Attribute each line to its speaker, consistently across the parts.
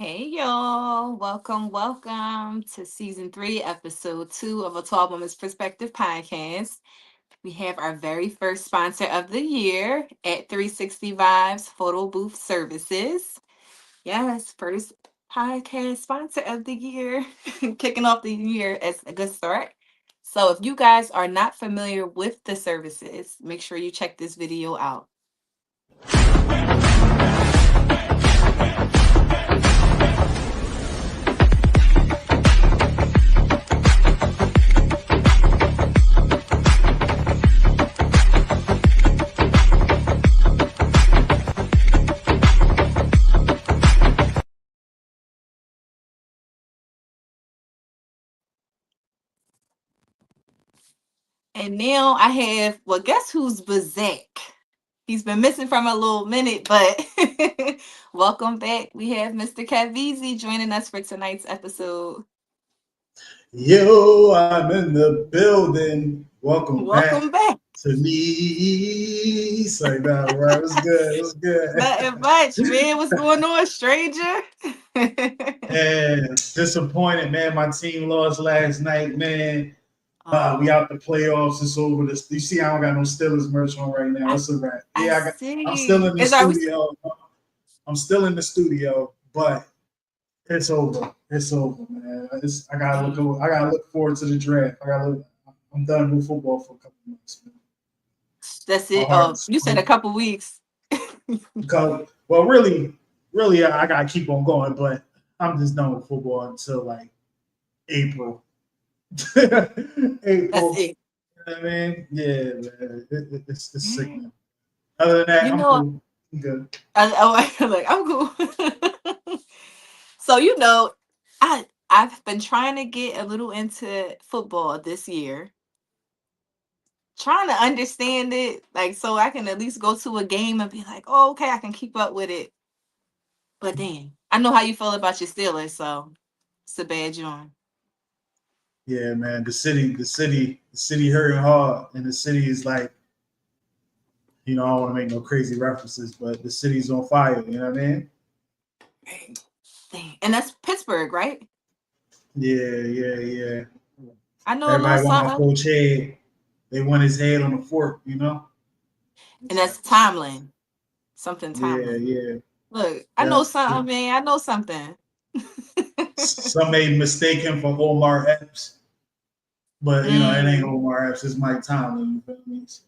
Speaker 1: Hey y'all, welcome to season 3, episode 2 of a 12 Women's Perspective podcast. We have our very first sponsor of the year at 360 Vibes Photo Booth Services. Yes, first podcast sponsor of the year, kicking off the year as a good start. So, if you guys are not familiar with the services, make sure you check this video out. And now I have, well, guess who's Bazak? He's been missing from a little minute, but welcome back. We have Mr. KEVEZE joining us for tonight's episode.
Speaker 2: Yo, I'm in the building. Welcome back
Speaker 1: Welcome back.
Speaker 2: to me. Like that, right? What's good? What's
Speaker 1: Nothing
Speaker 2: good?
Speaker 1: much, man. What's going on, stranger?
Speaker 2: And disappointed, man. My team lost last night, man. We
Speaker 1: Oh,
Speaker 2: out the playoffs. It's over. This, you see, I don't got no Steelers merch on right now.
Speaker 1: I,
Speaker 2: It's a wrap.
Speaker 1: I
Speaker 2: Yeah, I'm still
Speaker 1: see.
Speaker 2: in the
Speaker 1: Is our
Speaker 2: studio. I'm still in the studio, but it's over. It's over, man. I gotta
Speaker 1: dang.
Speaker 2: look. I gotta look forward to the draft. I'm done with football for a couple months, man.
Speaker 1: That's
Speaker 2: My
Speaker 1: it. Oh,
Speaker 2: heart's
Speaker 1: you said a couple weeks.
Speaker 2: because, well, really, I gotta keep on going, but I'm just done with football until like April.
Speaker 1: That's
Speaker 2: April.
Speaker 1: it.
Speaker 2: You know what I mean? Yeah, man. It's sick,
Speaker 1: Yeah.
Speaker 2: man. Other than that,
Speaker 1: You
Speaker 2: I'm
Speaker 1: know,
Speaker 2: cool. I'm good.
Speaker 1: like I'm cool. So I've been trying to get a little into football this year, trying to understand it, like so I can at least go to a game and be like, oh, okay, I can keep up with it. But then I know how you feel about your Steelers, so it's a bad joint.
Speaker 2: Yeah, man. The city hurting hard, and the city is like, I don't want to make no crazy references, but the city's on fire. You know what I mean?
Speaker 1: Right. Dang. And that's Pittsburgh, right?
Speaker 2: Yeah.
Speaker 1: I know a little
Speaker 2: Everybody want my
Speaker 1: something.
Speaker 2: coach head. They want his head on the fork.
Speaker 1: And
Speaker 2: It's like,
Speaker 1: that's Tomlin. Something
Speaker 2: yeah,
Speaker 1: Tomlin.
Speaker 2: yeah,
Speaker 1: Look, I know
Speaker 2: yeah.
Speaker 1: something, man. I know something.
Speaker 2: Some may mistake him for Omar Epps, but it ain't
Speaker 1: Mm,
Speaker 2: Omar Epps. It's Mike Tomlin. You feel me? So,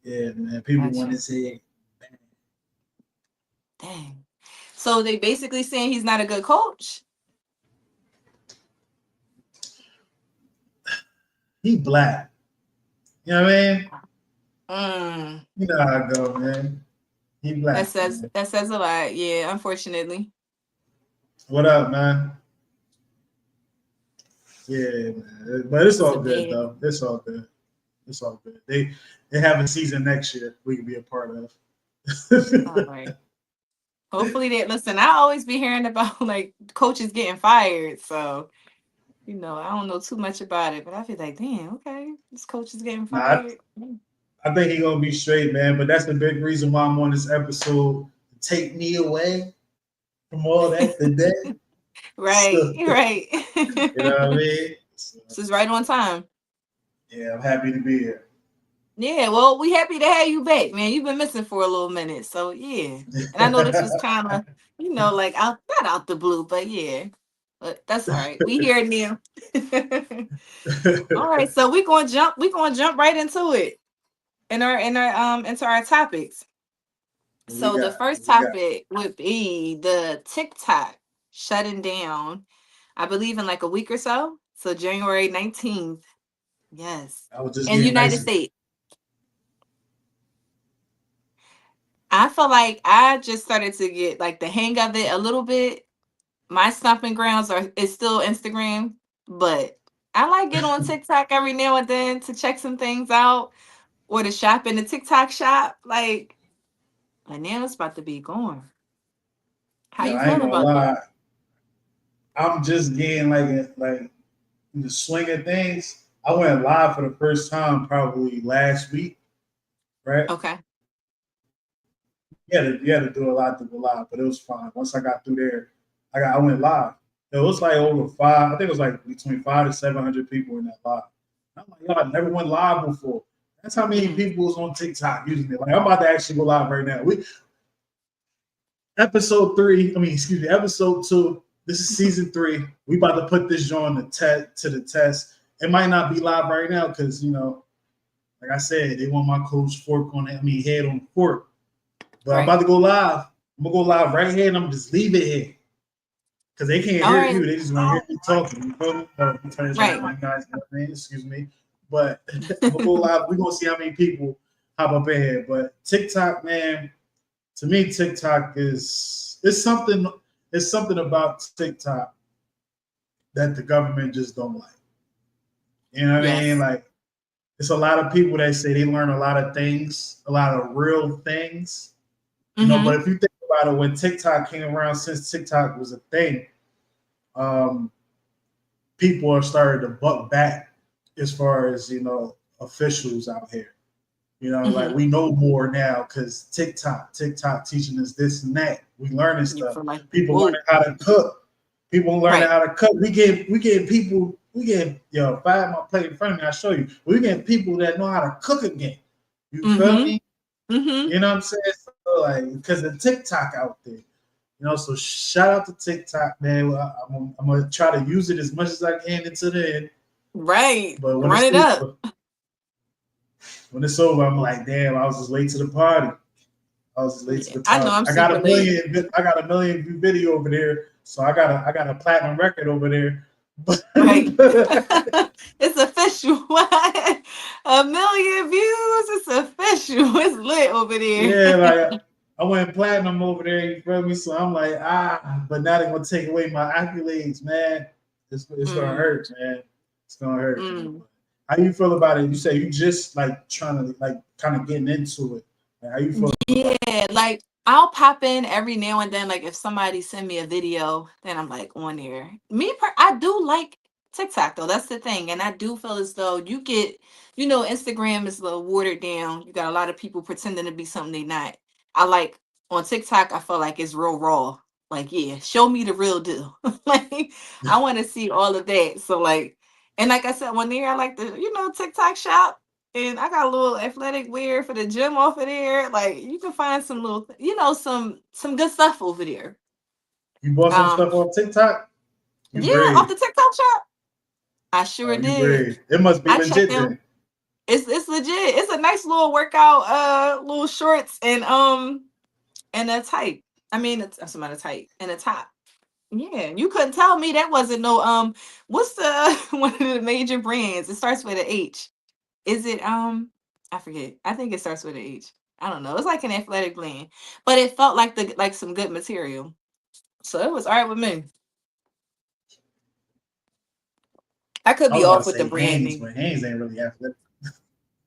Speaker 2: yeah, man. People want
Speaker 1: gotcha.
Speaker 2: his head.
Speaker 1: Dang. So they basically saying he's not a good coach.
Speaker 2: He black. You know what I mean?
Speaker 1: Mm,
Speaker 2: You know how I go, man. He
Speaker 1: that
Speaker 2: black,
Speaker 1: says
Speaker 2: man.
Speaker 1: that says a lot. Yeah, unfortunately.
Speaker 2: What up, man? Yeah, man. But it's
Speaker 1: It's a
Speaker 2: all good
Speaker 1: bad.
Speaker 2: though. It's all good. It's all good. They have a season next year we can be a part of.
Speaker 1: All right. Hopefully they listen. I always be hearing about like coaches getting fired. So, I don't know too much about it, but I feel like, damn, okay, this coach is getting
Speaker 2: Nah, I,
Speaker 1: fired. Mm.
Speaker 2: I think he gonna be straight, man. But that's the big reason why I'm on this episode to take me away from all that today.
Speaker 1: Right,
Speaker 2: So,
Speaker 1: right.
Speaker 2: you know what I mean? So,
Speaker 1: This is right on time.
Speaker 2: yeah, I'm happy to be here.
Speaker 1: Yeah, well, we happy to have you back, man. You've been missing for a little minute. So yeah. And I know this was kind of, like out not out the blue, but yeah. But that's all right. We here now. All right, so we gonna jump right into it into our topics.
Speaker 2: we
Speaker 1: So the
Speaker 2: got,
Speaker 1: first
Speaker 2: we got.
Speaker 1: topic would be the TikTok shutting down, I believe in like a week or so. So January 19th. Yes.
Speaker 2: I was just
Speaker 1: In
Speaker 2: getting
Speaker 1: United
Speaker 2: nice.
Speaker 1: States. I feel like I just started to get like the hang of it a little bit. My stomping grounds are is still Instagram, but I like get on TikTok every now and then to check some things out or to shop in the TikTok shop. Like, but now it's about to be gone. How
Speaker 2: Yeah,
Speaker 1: you
Speaker 2: I ain't
Speaker 1: feel
Speaker 2: gonna
Speaker 1: about that?
Speaker 2: lie. I'm just getting like in the swing of things. I went live for the first time probably last week, right?
Speaker 1: Okay.
Speaker 2: You had to do a lot to go live, but it was fine. Once I got through there, I went live. It was like over five. I think it was like between 500 to 700 people in that live. I'm like, yo, I never went live before. That's how many
Speaker 1: Mm.
Speaker 2: people was on TikTok using it. Like I'm about to actually go live right now. We episode three. I mean, excuse me, episode two. This is season three. We about to put this on the test. It might not be live right now because like I said, they want my coach fork on it. I mean, head on the fork. But I'm about
Speaker 1: Right.
Speaker 2: to go live. I'm gonna go live right here, and I'm just leave it here because they can't
Speaker 1: All
Speaker 2: hear
Speaker 1: right.
Speaker 2: you. They just want to hear me talking. You feel me? Let me turn this
Speaker 1: Right.
Speaker 2: around, guys. Excuse me. But I'm gonna go live. We're gonna see how many people hop up in here. But TikTok, man, to me, TikTok is it's something. It's something about TikTok that the government just don't like. You know what I mean?
Speaker 1: Yes.
Speaker 2: Like it's a lot of people that say they learn a lot of things, a lot of real things. But
Speaker 1: Mm-hmm.
Speaker 2: if you think about it, when TikTok came around, since TikTok was a thing, um, people are starting to buck back as far as officials out here. Like
Speaker 1: Mm-hmm.
Speaker 2: we know more now because TikTok teaching us this and that. We learning
Speaker 1: You
Speaker 2: stuff.
Speaker 1: feel like,
Speaker 2: People learning
Speaker 1: whoa.
Speaker 2: how to cook. People learning
Speaker 1: Right.
Speaker 2: how to cook. We get people. We get if I have my plate in front of me, I show you. We get people that know how to cook again. You feel
Speaker 1: Mm-hmm.
Speaker 2: me?
Speaker 1: Mm-hmm.
Speaker 2: You know what I'm saying? So like because of TikTok out there. So shout out to TikTok, man. I'm gonna try to use it as much as I can into the end.
Speaker 1: Right.
Speaker 2: But
Speaker 1: Run it up.
Speaker 2: when it's over, I'm like, damn, I was just late to the party. I was just late to
Speaker 1: Yeah.
Speaker 2: the
Speaker 1: I know
Speaker 2: party.
Speaker 1: I'm super late.
Speaker 2: I got a million view video over there, so I got a platinum record over there. But
Speaker 1: Right. It's official. A million views. It's official. It's lit over there.
Speaker 2: yeah, like I went platinum over there. You feel me? So I'm like, but now they're gonna take away my accolades, man. It's gonna
Speaker 1: Mm,
Speaker 2: hurt, man. It's gonna hurt, man.
Speaker 1: mm.
Speaker 2: How you feel about it? You say you just like trying to like kind of getting into it. Like, how you feel about it?
Speaker 1: Yeah, like I'll pop in every now and then. Like if somebody send me a video, then I'm like on there. I do like TikTok though. That's the thing, and I do feel as though Instagram is a little watered down. You got a lot of people pretending to be something they not. I like on TikTok. I feel like it's real raw. Like yeah, show me the real deal. Like I want to see all of that. So like, and like I said, one there I like the TikTok shop. And I got a little athletic wear for the gym off of there. Like you can find some little, some good stuff over there.
Speaker 2: You bought some
Speaker 1: Um,
Speaker 2: stuff off TikTok? You
Speaker 1: yeah, off
Speaker 2: brave.
Speaker 1: the TikTok shop, I sure
Speaker 2: Oh, you
Speaker 1: did.
Speaker 2: brave. It must be
Speaker 1: I checked
Speaker 2: legit
Speaker 1: them.
Speaker 2: then.
Speaker 1: It's legit. It's a nice little workout, little shorts and a tight. I mean, it's some of tight and a top. Yeah, you couldn't tell me that wasn't no What's the one of the major brands? It starts with an H. Is it I forget. I think it starts with an H. I don't know. It's like an athletic blend. But it felt like some good material. So it was all right with me. I could
Speaker 2: I
Speaker 1: be
Speaker 2: was about
Speaker 1: off
Speaker 2: to
Speaker 1: with the
Speaker 2: say Hanes,
Speaker 1: branding.
Speaker 2: but Hanes ain't really athletic.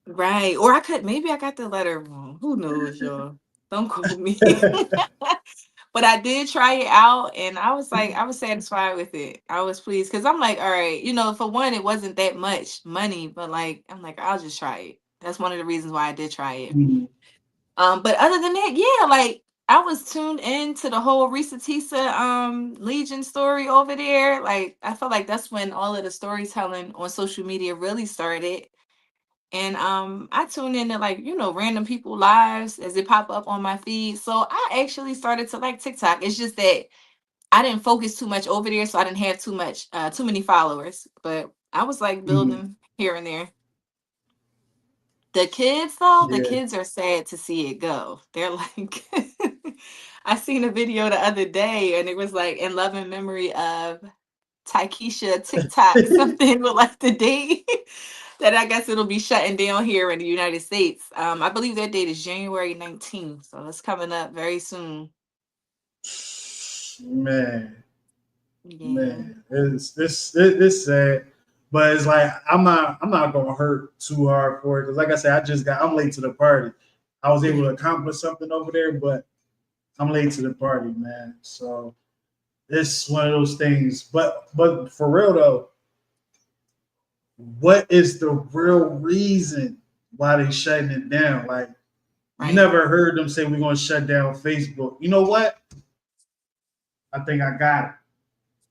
Speaker 1: Right. Or maybe I got the letter wrong. Who knows, y'all? Don't quote me. But I did try it out and I was satisfied with it. I was pleased because I'm like, all right, for one, it wasn't that much money, but like I'm like, I'll just try it. That's one of the reasons why I did try it.
Speaker 2: Mm.
Speaker 1: But other than that, yeah, like I was tuned in to the whole Risa Tisa Legion story over there. Like I felt like that's when all of the storytelling on social media really started. And I tuned into like, random people lives as they pop up on my feed. So I actually started to like TikTok. It's just that I didn't focus too much over there, so I didn't have too many followers. But I was like
Speaker 2: Mm.
Speaker 1: building here and there. The kids, though, the
Speaker 2: Yeah.
Speaker 1: kids are sad to see it go. They're like, I seen a video the other day and it was like in loving memory of Taikisha TikTok, something with like the date that I guess it'll be shutting down here in the United States. I believe that date is January 19th. So it's coming up very soon.
Speaker 2: Man,
Speaker 1: Yeah.
Speaker 2: man, it's sad, but it's like I'm not gonna hurt too hard for it because, like I said, I'm late to the party. I was able to
Speaker 1: Mhm.
Speaker 2: accomplish something over there, but I'm late to the party, man. So it's one of those things. But for real though, what is the real reason why they shutting it down? Like you
Speaker 1: Right.
Speaker 2: never heard them say we're gonna shut down Facebook. You know what? I think I got it.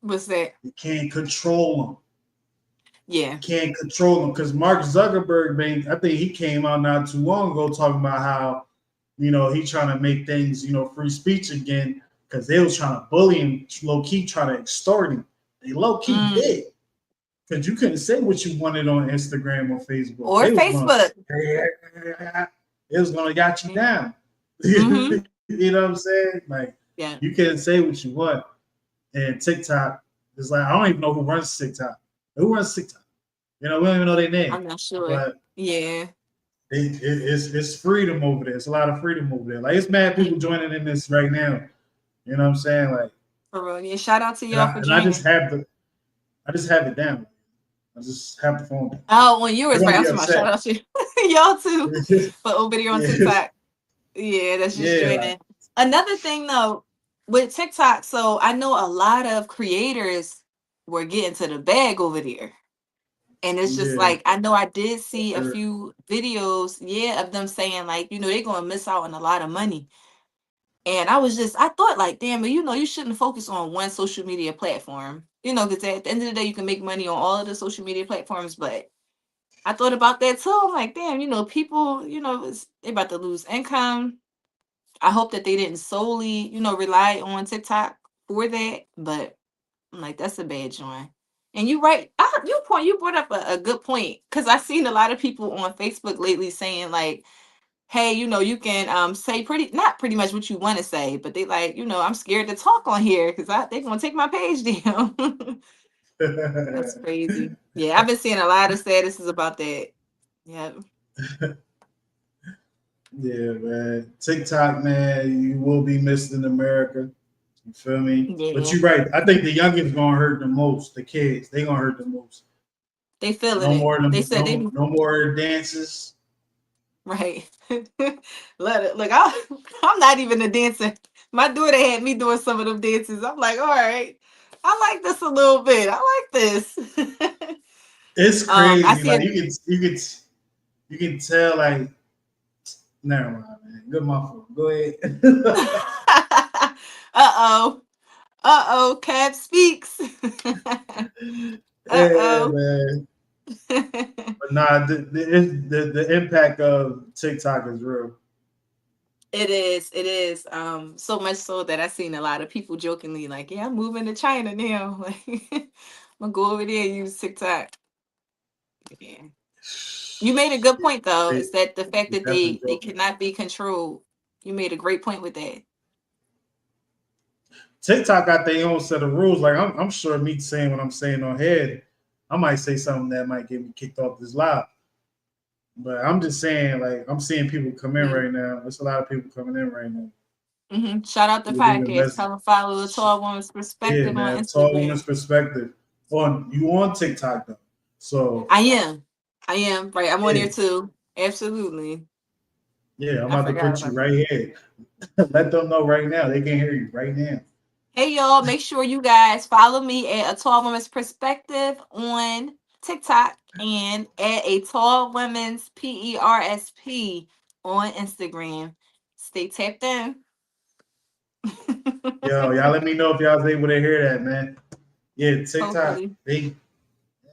Speaker 1: What's that?
Speaker 2: You can't control them.
Speaker 1: Yeah.
Speaker 2: Can't control them because Mark Zuckerberg, man, I think he came out not too long ago talking about how, he trying to make things, free speech again because they was trying to bully him, low key trying to extort him. They low key
Speaker 1: Mm.
Speaker 2: did because you couldn't say what you wanted on Instagram or Facebook.
Speaker 1: Or
Speaker 2: They was gonna,
Speaker 1: Facebook.
Speaker 2: it was gonna got you down.
Speaker 1: Mm-hmm.
Speaker 2: You know what I'm saying? Like you
Speaker 1: Yeah.
Speaker 2: can't say what you want. And TikTok is like I don't even know who runs TikTok. Who runs TikTok? We don't even know their name.
Speaker 1: I'm not sure.
Speaker 2: But
Speaker 1: Yeah.
Speaker 2: it's freedom over there. It's a lot of freedom over there. Like it's mad people
Speaker 1: Mm,
Speaker 2: joining in this right now. You know what I'm saying? Like,
Speaker 1: for real. Yeah. Shout out to
Speaker 2: and
Speaker 1: y'all
Speaker 2: I,
Speaker 1: for
Speaker 2: and I just
Speaker 1: joining.
Speaker 2: have I just have it down. I just have the phone down.
Speaker 1: Oh, when you
Speaker 2: They're
Speaker 1: was
Speaker 2: gonna
Speaker 1: right, I'm
Speaker 2: be
Speaker 1: talking about shout
Speaker 2: upset.
Speaker 1: out to y'all too. But over there on
Speaker 2: Yeah,
Speaker 1: TikTok. Yeah, that's just
Speaker 2: yeah, like,
Speaker 1: joining. Another thing though, with TikTok, so I know a lot of creators were getting to the bag over there. And it's just
Speaker 2: yeah,
Speaker 1: like I know I did
Speaker 2: for
Speaker 1: see a
Speaker 2: sure.
Speaker 1: few videos, yeah, of them saying like, they're gonna miss out on a lot of money. And I thought like, damn, but you shouldn't focus on one social media platform. Because at the end of the day, you can make money on all of the social media platforms. But I thought about that too. I'm like, damn, people, they about to lose income. I hope that they didn't solely, rely on TikTok for that. But I'm like, that's a bad joint. And you right, you brought up a good point because I've seen a lot of people on Facebook lately saying like, hey, you can say not pretty much what you want to say, but they like, I'm scared to talk on here because they're gonna take my page down. That's crazy. Yeah, I've been seeing a lot of statuses about that. Yeah.
Speaker 2: Yeah, man. TikTok, man, you will be missed in America. You feel me? But
Speaker 1: Yeah.
Speaker 2: you're right. I think the youngins gonna hurt the most. The kids, they gonna hurt the most.
Speaker 1: They feeling
Speaker 2: No
Speaker 1: it.
Speaker 2: more
Speaker 1: They
Speaker 2: them,
Speaker 1: said they
Speaker 2: no more dances.
Speaker 1: right. Let it look. I'm not even a dancer. My daughter had me doing some of them dances. I'm like, all right, I like this a little bit. I like this.
Speaker 2: It's
Speaker 1: I
Speaker 2: crazy.
Speaker 1: see
Speaker 2: Like
Speaker 1: it.
Speaker 2: you can tell. Like never mind, man. Good my fault. Go ahead.
Speaker 1: Uh-oh. Uh-oh. Cab speaks.
Speaker 2: Yeah,
Speaker 1: Uh-oh.
Speaker 2: man. But nah, the impact of TikTok is real.
Speaker 1: It is. It is. So much so that I've seen a lot of people jokingly like, yeah, I'm moving to China now. Like, I'm gonna go over there and use TikTok. Yeah. You made a good
Speaker 2: Yeah,
Speaker 1: point though,
Speaker 2: they,
Speaker 1: is that the fact
Speaker 2: they
Speaker 1: that
Speaker 2: definitely
Speaker 1: they
Speaker 2: joking.
Speaker 1: cannot be controlled. You made a great point with that.
Speaker 2: TikTok got their own set of rules. Like I'm sure me saying what I'm saying on head, I might say something that might get me kicked off this live. But I'm just saying, like I'm seeing people come in
Speaker 1: Yeah.
Speaker 2: right now. There's a lot of people coming in right now.
Speaker 1: Shout out the
Speaker 2: Leaving
Speaker 1: podcast.
Speaker 2: messages.
Speaker 1: Tell them follow the Tall Woman's
Speaker 2: Yeah,
Speaker 1: Perspective on
Speaker 2: man. Tall woman's
Speaker 1: Instagram.
Speaker 2: perspective. On TikTok though. So
Speaker 1: I am. I am. Right. I'm on
Speaker 2: yeah,
Speaker 1: there too. Absolutely.
Speaker 2: yeah. I'm
Speaker 1: I
Speaker 2: about to
Speaker 1: forgot
Speaker 2: put you
Speaker 1: about that.
Speaker 2: right here. Let them know right now. They can hear you right now.
Speaker 1: Hey y'all, make sure you guys follow me at a Tall Woman's Perspective on TikTok and at a Tall Women's PERSP on Instagram. Stay tapped in.
Speaker 2: Yo, y'all let me know if y'all was able to hear that, man. Yeah, TikTok.
Speaker 1: Hopefully.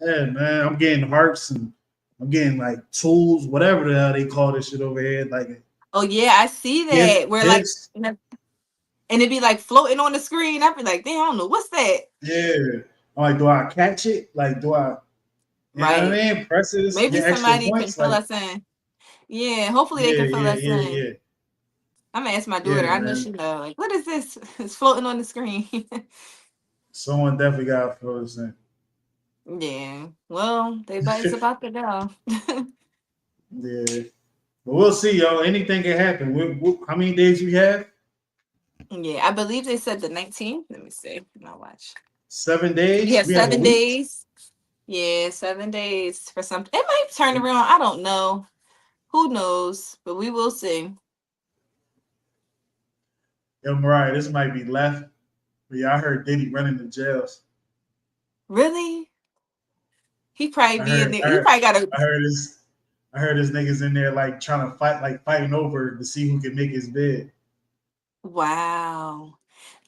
Speaker 2: Yeah, man. I'm getting hearts and I'm getting like tools, whatever the hell they call this shit over here. Like
Speaker 1: Oh yeah, I see that. Where like
Speaker 2: gifts.
Speaker 1: and it'd be like floating on the screen. I'd be like, damn, I don't know what's that.
Speaker 2: Yeah. I'm like, do I catch it? Like, do I, you know what
Speaker 1: Right.
Speaker 2: I mean? Press it,
Speaker 1: Maybe
Speaker 2: get extra
Speaker 1: somebody can
Speaker 2: points.
Speaker 1: fill
Speaker 2: Like,
Speaker 1: us in. Yeah, hopefully they
Speaker 2: yeah,
Speaker 1: can fill
Speaker 2: yeah,
Speaker 1: us
Speaker 2: yeah,
Speaker 1: in.
Speaker 2: yeah.
Speaker 1: I'm gonna ask my
Speaker 2: Yeah,
Speaker 1: daughter. I know
Speaker 2: man.
Speaker 1: she know. Like, what is this? It's floating on the screen.
Speaker 2: Someone definitely got to fill us in.
Speaker 1: Yeah. Well, it's about to go.
Speaker 2: Yeah. But we'll see, yo. Anything can happen. How many days we have?
Speaker 1: Yeah, I believe they said the 19th. Let me see. I'll watch.
Speaker 2: Seven
Speaker 1: We
Speaker 2: days?
Speaker 1: have
Speaker 2: We have a
Speaker 1: seven
Speaker 2: week?
Speaker 1: days. Yeah, 7 days for something. It might turn around. I don't know. Who knows? But we will see.
Speaker 2: Yo, Mariah, this might be left. But yeah, I heard Diddy running the jails.
Speaker 1: Really? He probably
Speaker 2: I
Speaker 1: be in
Speaker 2: heard,
Speaker 1: there.
Speaker 2: I
Speaker 1: He
Speaker 2: heard,
Speaker 1: probably got a
Speaker 2: I heard this. I heard his niggas in there like trying to fight, like fighting over to see who can make his bed.
Speaker 1: wow.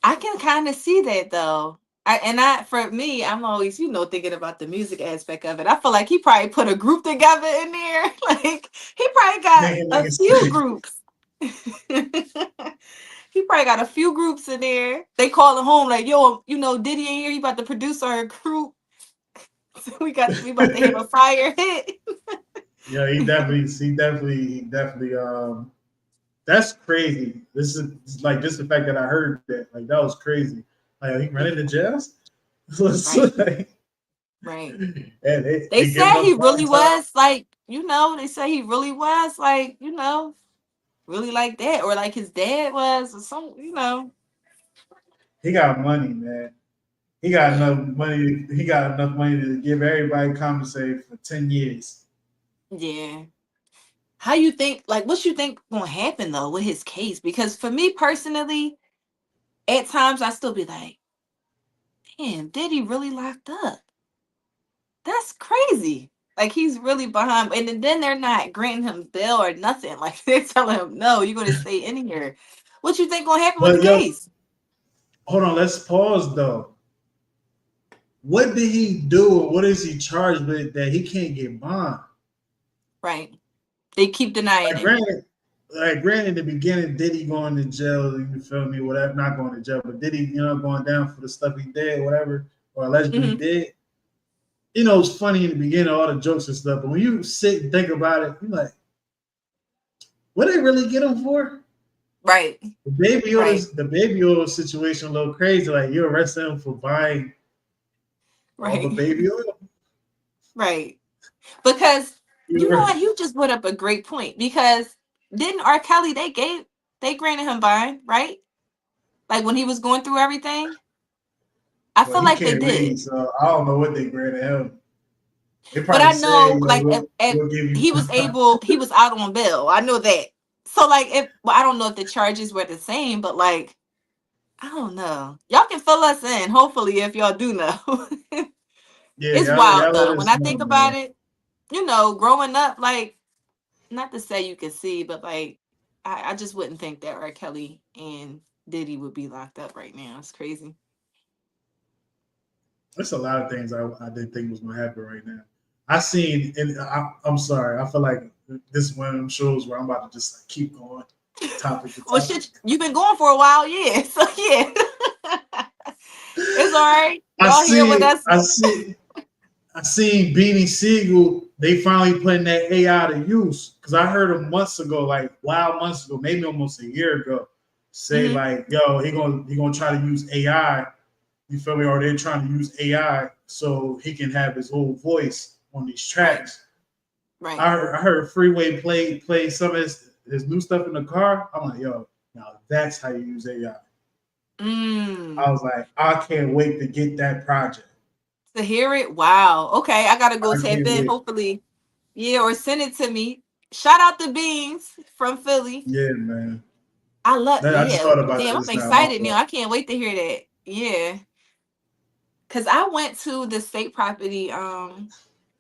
Speaker 1: I can kind of see that though. For me, I'm always, thinking about the music aspect of it. I feel like he probably put a group together in there. Like he probably got
Speaker 2: Making
Speaker 1: a
Speaker 2: niggas
Speaker 1: few
Speaker 2: think.
Speaker 1: groups. He probably got a few groups in there. They call him home like, yo, Diddy in here. He about to produce our group. So we about to have a fire hit.
Speaker 2: Yeah, he definitely. That's crazy. This is like just the fact that I heard that. Like that was crazy. Like he running the
Speaker 1: Yeah,
Speaker 2: jails. It's
Speaker 1: right,
Speaker 2: like,
Speaker 1: right.
Speaker 2: and they
Speaker 1: They
Speaker 2: giving
Speaker 1: said
Speaker 2: up
Speaker 1: he
Speaker 2: prime
Speaker 1: really
Speaker 2: time.
Speaker 1: was like, they said he really was like, really like that, or like his dad was, or some.
Speaker 2: He got money, man. He got
Speaker 1: Yeah,
Speaker 2: enough money. He got enough money to give everybody compensated for 10 years.
Speaker 1: yeah. How you think? Like, what you think gonna happen though with his case? Because for me personally, at times I still be like, damn, did he really locked up? That's crazy. Like he's really behind, and then they're not granting him bail or nothing. Like they're telling him, no, you're gonna stay in here. What you think gonna happen with the
Speaker 2: But yo,
Speaker 1: case?
Speaker 2: hold on. Let's pause though. What did he do? Or what is he charged with that he can't get bond?
Speaker 1: Right? They keep denying
Speaker 2: Like
Speaker 1: it.
Speaker 2: granted, in the beginning, did he going to jail? You feel me? Whatever, not going to jail, but did he, going down for the stuff he did, whatever, or allegedly
Speaker 1: Hmm.
Speaker 2: did? It's funny in the beginning, all the jokes and stuff, but when you sit and think about it, you're like, what they really get him for?
Speaker 1: Right. Right.
Speaker 2: The baby oil situation a little crazy. Like you arrested him for buying all the
Speaker 1: Right.
Speaker 2: baby oil.
Speaker 1: Right. Because
Speaker 2: You
Speaker 1: you know
Speaker 2: were,
Speaker 1: what? You just put up a great point. Because didn't R. Kelly they granted him bond, right? Like when he was going through everything. I
Speaker 2: well,
Speaker 1: feel
Speaker 2: he
Speaker 1: like they
Speaker 2: can't
Speaker 1: did.
Speaker 2: read, so I don't know what they granted him. They
Speaker 1: But
Speaker 2: probably
Speaker 1: I
Speaker 2: said,
Speaker 1: know, like, if
Speaker 2: we'll give you.
Speaker 1: he was out on bail. I know that. So, like, I don't know if the charges were the same, but like, I don't know. Y'all can fill us in, hopefully, if y'all do know.
Speaker 2: Yeah,
Speaker 1: It's
Speaker 2: y'all
Speaker 1: wild
Speaker 2: let
Speaker 1: though. When
Speaker 2: us
Speaker 1: I
Speaker 2: know,
Speaker 1: think about
Speaker 2: man.
Speaker 1: it, growing up, like, not to say you could see, but like, I just wouldn't think that R. Kelly and Diddy would be locked up right now. It's crazy.
Speaker 2: There's a lot of things I didn't think was gonna happen right now. I seen, and I'm sorry. I feel like this is one of them shows where I'm about to just like keep going, topic to
Speaker 1: Well,
Speaker 2: topic.
Speaker 1: shit, you've been going for a while, yeah. So yeah, it's all right.
Speaker 2: I
Speaker 1: Y'all here with
Speaker 2: see,
Speaker 1: us.
Speaker 2: I see, I seen Beanie Siegel. They finally putting that AI to use because I heard him months ago, like wild months ago, maybe almost a year ago, say
Speaker 1: Hmm.
Speaker 2: like, "Yo, he gonna try to use AI." You feel me? Or they're trying to use AI so he can have his whole voice on these
Speaker 1: Right.
Speaker 2: tracks.
Speaker 1: Right.
Speaker 2: I heard Freeway play some of his new stuff in the car. I'm like, yo, now that's how you use AI. I
Speaker 1: Mm.
Speaker 2: was like, I can't wait to get that project.
Speaker 1: To hear it, wow. Okay, I gotta go
Speaker 2: I
Speaker 1: tap
Speaker 2: can't
Speaker 1: in.
Speaker 2: wait.
Speaker 1: Hopefully, yeah, or send it to me. Shout out to Beans from Philly.
Speaker 2: Yeah, man.
Speaker 1: I love.
Speaker 2: I just
Speaker 1: Yeah,
Speaker 2: thought about
Speaker 1: damn,
Speaker 2: that
Speaker 1: I'm
Speaker 2: just now. My
Speaker 1: excited now.
Speaker 2: fault.
Speaker 1: I can't wait to hear that. Yeah, cause I went to the state property.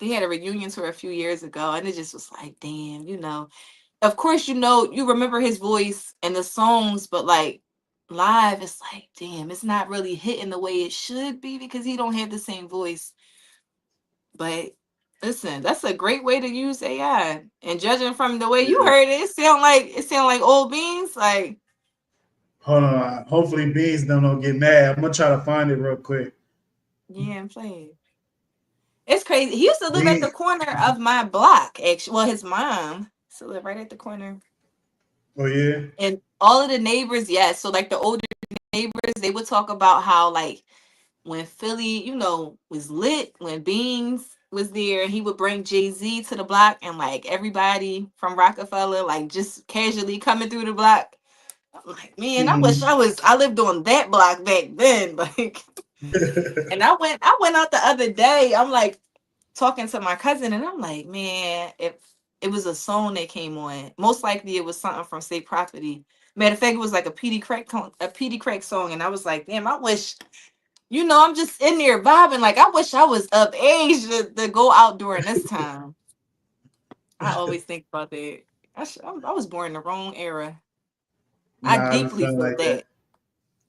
Speaker 1: They had a reunion tour a few years ago, and it just was like, damn, Of course, you remember his voice and the songs, but like live, it's like, damn, it's not really hitting the way it should be because he don't have the same voice. But listen, that's a great way to use AI. And judging from the way you
Speaker 2: Yeah.
Speaker 1: heard it, it sound like old beans. Like,
Speaker 2: Hold on. Hopefully Beans don't get mad. I'm gonna try to find it real quick.
Speaker 1: yeah, I'm playing. It's crazy. He used to live at the
Speaker 2: Beans.
Speaker 1: corner of my block, actually. Well, his mom used to live right at the corner.
Speaker 2: Oh yeah.
Speaker 1: And all of the neighbors, yes. So like the older neighbors, they would talk about how like when Philly, was lit, when Beans was there, he would bring Jay-Z to the block and like everybody from Rockefeller, like just casually coming through the block. I'm like, man, I wish
Speaker 2: Mhm.
Speaker 1: I lived on that block back then. Like, and I went out the other day. I'm like talking to my cousin and I'm like, man, if it was a song that came on, most likely it was something from State Property. Matter of fact, it was like a PD Crack song, and I was like, damn, I wish I'm just in there vibing. Like, I wish I was of age to go out during this time. I always think about that. I was born in the wrong era. I
Speaker 2: Nah, I be
Speaker 1: deeply
Speaker 2: feeling
Speaker 1: feel
Speaker 2: like that.
Speaker 1: that.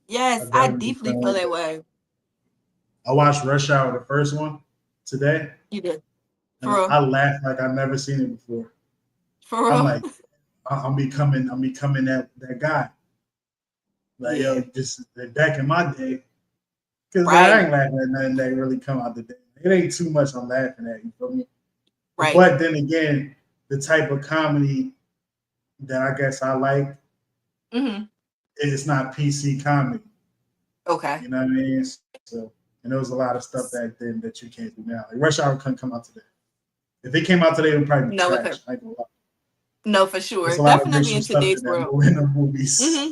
Speaker 2: I
Speaker 1: Yes, I
Speaker 2: definitely
Speaker 1: deeply
Speaker 2: feel
Speaker 1: feel
Speaker 2: like
Speaker 1: that
Speaker 2: that.
Speaker 1: way.
Speaker 2: I watched Rush Hour, the first one, today,
Speaker 1: You did.
Speaker 2: and
Speaker 1: For real.
Speaker 2: I laughed like I've never seen it before.
Speaker 1: For
Speaker 2: I'm
Speaker 1: real.
Speaker 2: like, I'm becoming that guy. Like, yo,
Speaker 1: Yeah.
Speaker 2: just back in my day, because I
Speaker 1: Right.
Speaker 2: ain't laughing at nothing that really come out today. It ain't too much I'm laughing at. You feel me?
Speaker 1: Right.
Speaker 2: But then again, the type of comedy that I guess I like
Speaker 1: Hmm.
Speaker 2: is not PC comedy.
Speaker 1: Okay.
Speaker 2: You know what I mean? So, and there was a lot of stuff back then that you can't do now. Like Rush Hour couldn't come out today. If it came out today, it would probably be
Speaker 1: No,
Speaker 2: trash.
Speaker 1: okay.
Speaker 2: I ain't gonna lie.
Speaker 1: No, for
Speaker 2: There's
Speaker 1: sure.
Speaker 2: a lot of
Speaker 1: Definitely
Speaker 2: racial
Speaker 1: in
Speaker 2: stuff
Speaker 1: today's
Speaker 2: in that
Speaker 1: world.
Speaker 2: in the movies.
Speaker 1: Hmm.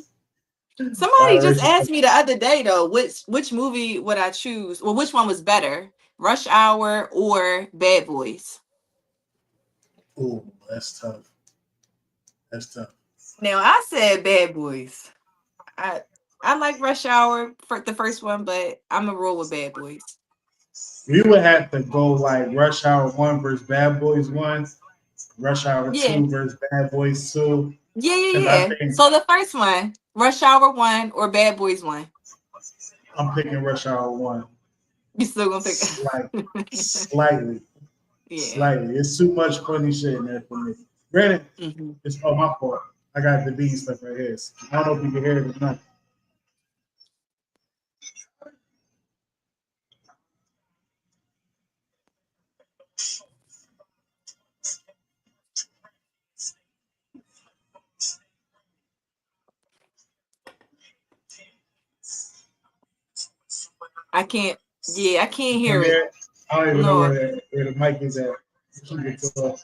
Speaker 2: A lot
Speaker 1: Somebody
Speaker 2: of
Speaker 1: just
Speaker 2: racial stuff.
Speaker 1: asked me the other day though, which movie would I choose? Well, which one was better, Rush Hour or Bad Boys?
Speaker 2: Oh, that's tough. That's tough.
Speaker 1: Now I said Bad Boys. I I like Rush Hour for the first one, but I'm a roll with Bad Boys.
Speaker 2: We would have to go like Rush Hour 1 versus Bad Boys 1, Rush Hour
Speaker 1: Yeah,
Speaker 2: 2 versus Bad Boys 2.
Speaker 1: yeah,
Speaker 2: Because
Speaker 1: yeah,
Speaker 2: I
Speaker 1: yeah.
Speaker 2: think
Speaker 1: So the first one, Rush Hour one or Bad Boys one?
Speaker 2: I'm picking Rush Hour 1
Speaker 1: You still gonna pick?
Speaker 2: slight, slightly.
Speaker 1: Yeah.
Speaker 2: Slightly. It's too much funny shit in there for me. Granted,
Speaker 1: Hmm.
Speaker 2: it's all my fault. I got the bean stuff right here. I don't know if you can hear it or not.
Speaker 1: I can't. Yeah, I can't
Speaker 2: You
Speaker 1: hear
Speaker 2: can
Speaker 1: it.
Speaker 2: hear it? I don't even know
Speaker 1: No.
Speaker 2: where the mic is at. Keep it close.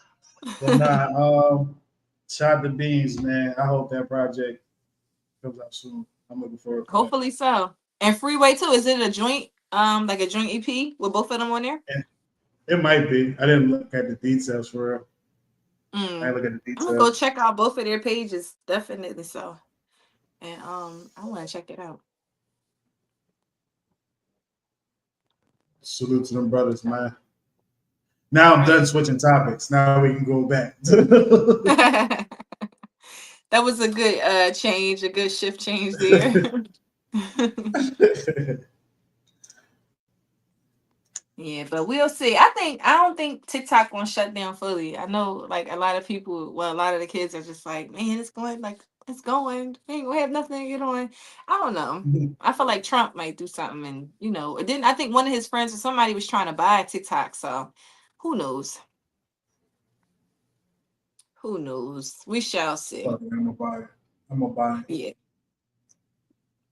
Speaker 2: But nah, shout the beans, man. I hope that project comes out soon. I'm looking forward to that.
Speaker 1: Hopefully so. And Freeway too. Is it a joint? Like a joint EP with both of them on there?
Speaker 2: And it might be. I didn't look at the details for real. I
Speaker 1: Mm.
Speaker 2: didn't look at the
Speaker 1: I'm gonna go
Speaker 2: details.
Speaker 1: check out both of their pages. Definitely so. And I want to check it out.
Speaker 2: Salute to them brothers, man. Now I'm done
Speaker 1: Right.
Speaker 2: switching topics. Now we can go back.
Speaker 1: That was a good change, a good shift change there. Yeah, but we'll see. I don't think TikTok gonna shut down fully. I know like a lot of people, well, a lot of the kids are just like, man, it's going like it's going. We ain't gonna have nothing to get on. I don't know. I feel like Trump might do something, and it didn't. I think one of his friends or somebody was trying to buy TikTok, so who knows? Who knows? We shall see.
Speaker 2: Fuck it, I'm gonna buy it. I'm gonna buy it.
Speaker 1: Yeah.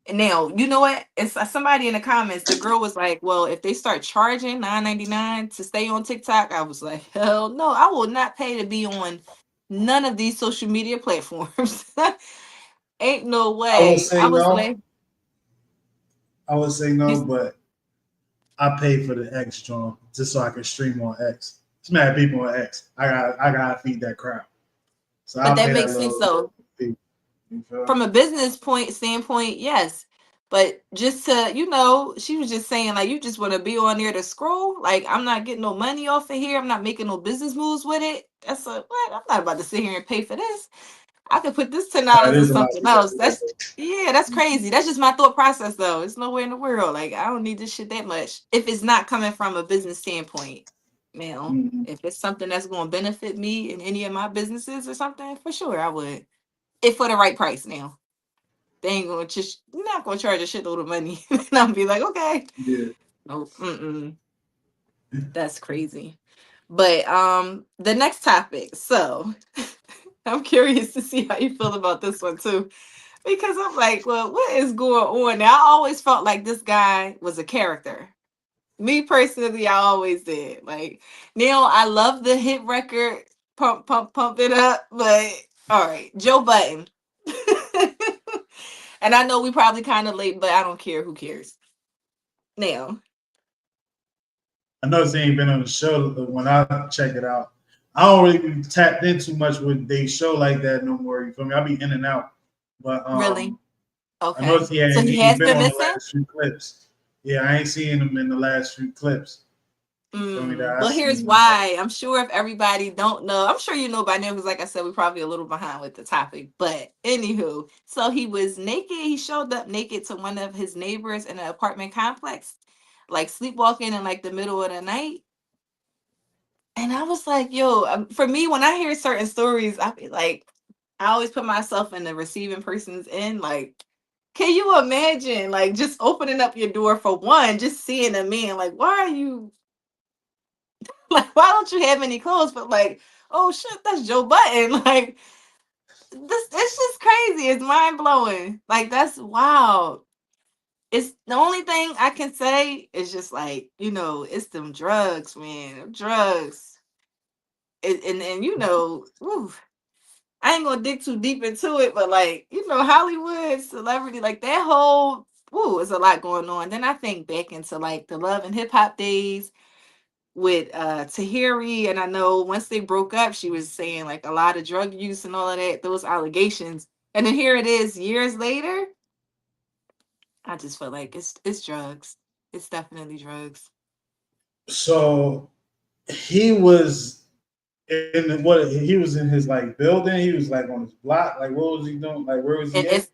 Speaker 1: And now, you know what? It's somebody in the comments. The girl was like, "Well, if they start charging $9.99 to stay on TikTok," I was like, "Hell no! I will not pay to be on none of these social media platforms. Ain't no
Speaker 2: I would
Speaker 1: way." I
Speaker 2: say
Speaker 1: was
Speaker 2: no.
Speaker 1: like,
Speaker 2: I would say no,
Speaker 1: you-
Speaker 2: but I pay for the X joint just so I can stream on X. It's mad people on X. I gotta feed that crowd. So
Speaker 1: but
Speaker 2: I'll
Speaker 1: that
Speaker 2: pay that
Speaker 1: makes sense
Speaker 2: little
Speaker 1: though.
Speaker 2: fee. You feel me?
Speaker 1: From a business point standpoint, yes. But just to, she was just saying like you just want to be on there to scroll. Like I'm not getting no money off of here. I'm not making no business moves with it. That's a what? I'm not about to sit here and pay for this. I could put this ten
Speaker 2: It
Speaker 1: dollars in
Speaker 2: is a lot of
Speaker 1: something
Speaker 2: people that
Speaker 1: else.
Speaker 2: do that
Speaker 1: That's yeah, that's crazy. That's just my thought process though. It's nowhere in the world. Like I don't need this shit that much. If it's not coming from a business standpoint.
Speaker 2: though.
Speaker 1: Now, if it's something that's going to benefit me in any of my businesses or something, for sure I would. If for the right price now. They ain't gonna just not gonna charge a shitload of money. And I'll be like, okay.
Speaker 2: Yeah.
Speaker 1: No, that's crazy. But the next topic. So I'm curious to see how you feel about this one too. Because I'm like, well, what is going on? Now I always felt like this guy was a character. Me personally, I always did. Like now I love the hit record, pump, pump, pump it up. But all right, Joe Button. And I know we probably kind of late, but I don't care. Who cares? Now,
Speaker 2: I noticed they ain't been on the show when I check it out. I don't really be tapped in too much with they show like that no more. You feel me? I'll be in and out. But
Speaker 1: really?
Speaker 2: I
Speaker 1: Okay.
Speaker 2: noticed he
Speaker 1: So
Speaker 2: ain't
Speaker 1: he
Speaker 2: he
Speaker 1: has
Speaker 2: been
Speaker 1: been
Speaker 2: on the
Speaker 1: missing?
Speaker 2: last few clips. Yeah, I ain't seeing him in the last few clips. You feel me? That I
Speaker 1: Well, here's
Speaker 2: seen.
Speaker 1: why. I'm sure if everybody don't know, I'm sure you know by now because, like I said, we're probably a little behind with the topic. But anywho, so he was naked. He showed up naked to one of his neighbors in an apartment complex, like sleepwalking in like the middle of the night. And I was like, yo, for me, when I hear certain stories, I be like, I always put myself in the receiving person's end. Like, can you imagine, like, just opening up your door for one, just seeing a man? Like, why are you like, why don't you have any clothes? But like, oh shit, that's Joe Button. Like, this, it's just crazy. It's mind blowing. Like, that's wow. It's the only thing I can say is just like, it's them drugs, man. Them drugs. And whew, I ain't gonna dig too deep into it, but like, Hollywood celebrity, like that whole is a lot going on. Then I think back into like the love and hip hop days with Tahiri, and I know once they broke up, she was saying like a lot of drug use and all of that, those allegations. And then here it is years later. I just feel like it's drugs. It's definitely drugs.
Speaker 2: So he was he was in his like building. He was like on his block. Like what was he doing? Like where was
Speaker 1: And
Speaker 2: he at?
Speaker 1: it's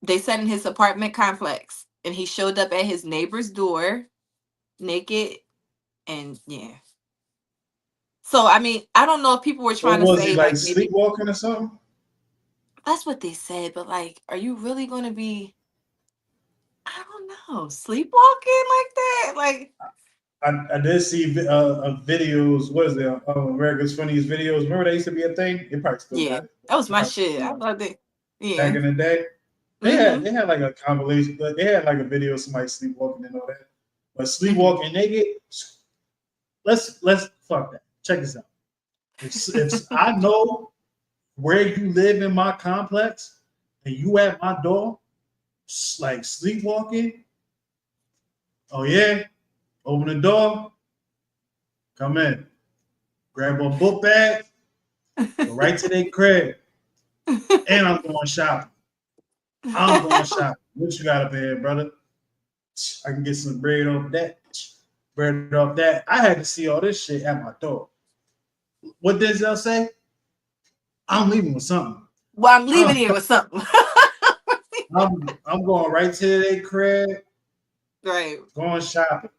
Speaker 1: they said in his apartment complex, and he showed up at his neighbor's door naked, and yeah. So I mean, I don't know if people were
Speaker 2: Or
Speaker 1: trying to
Speaker 2: was he
Speaker 1: say
Speaker 2: like
Speaker 1: like maybe
Speaker 2: sleepwalking or something?
Speaker 1: that's what they said, but like, are you really going to be? I don't know, sleepwalking like that? Like,
Speaker 2: I did see videos. What is it? America's Funniest Videos. Remember they used to be a thing. They probably still
Speaker 1: yeah,
Speaker 2: got it.
Speaker 1: that was
Speaker 2: They
Speaker 1: my
Speaker 2: probably
Speaker 1: shit.
Speaker 2: still
Speaker 1: I
Speaker 2: got it.
Speaker 1: thought that,
Speaker 2: Back
Speaker 1: yeah.
Speaker 2: in the day,
Speaker 1: Mm-hmm.
Speaker 2: they had like a compilation. They had like a video of somebody sleepwalking and all that. But
Speaker 1: Mm-hmm.
Speaker 2: sleepwalking naked. Let's fuck that. Check this out. If I know where you live in my complex and you at my door, like sleepwalking, oh yeah, open the door, come in, grab a book bag, go right to their crib, and I'm going shopping. I'm going shopping. What you got up here, brother? I can get some bread off that, bread off that. I had to see all this shit at my door. What Denzel say? I'm leaving with something.
Speaker 1: Well, I'm leaving
Speaker 2: I'm,
Speaker 1: here with something.
Speaker 2: I'm going right to their crib,
Speaker 1: Right.
Speaker 2: going shopping.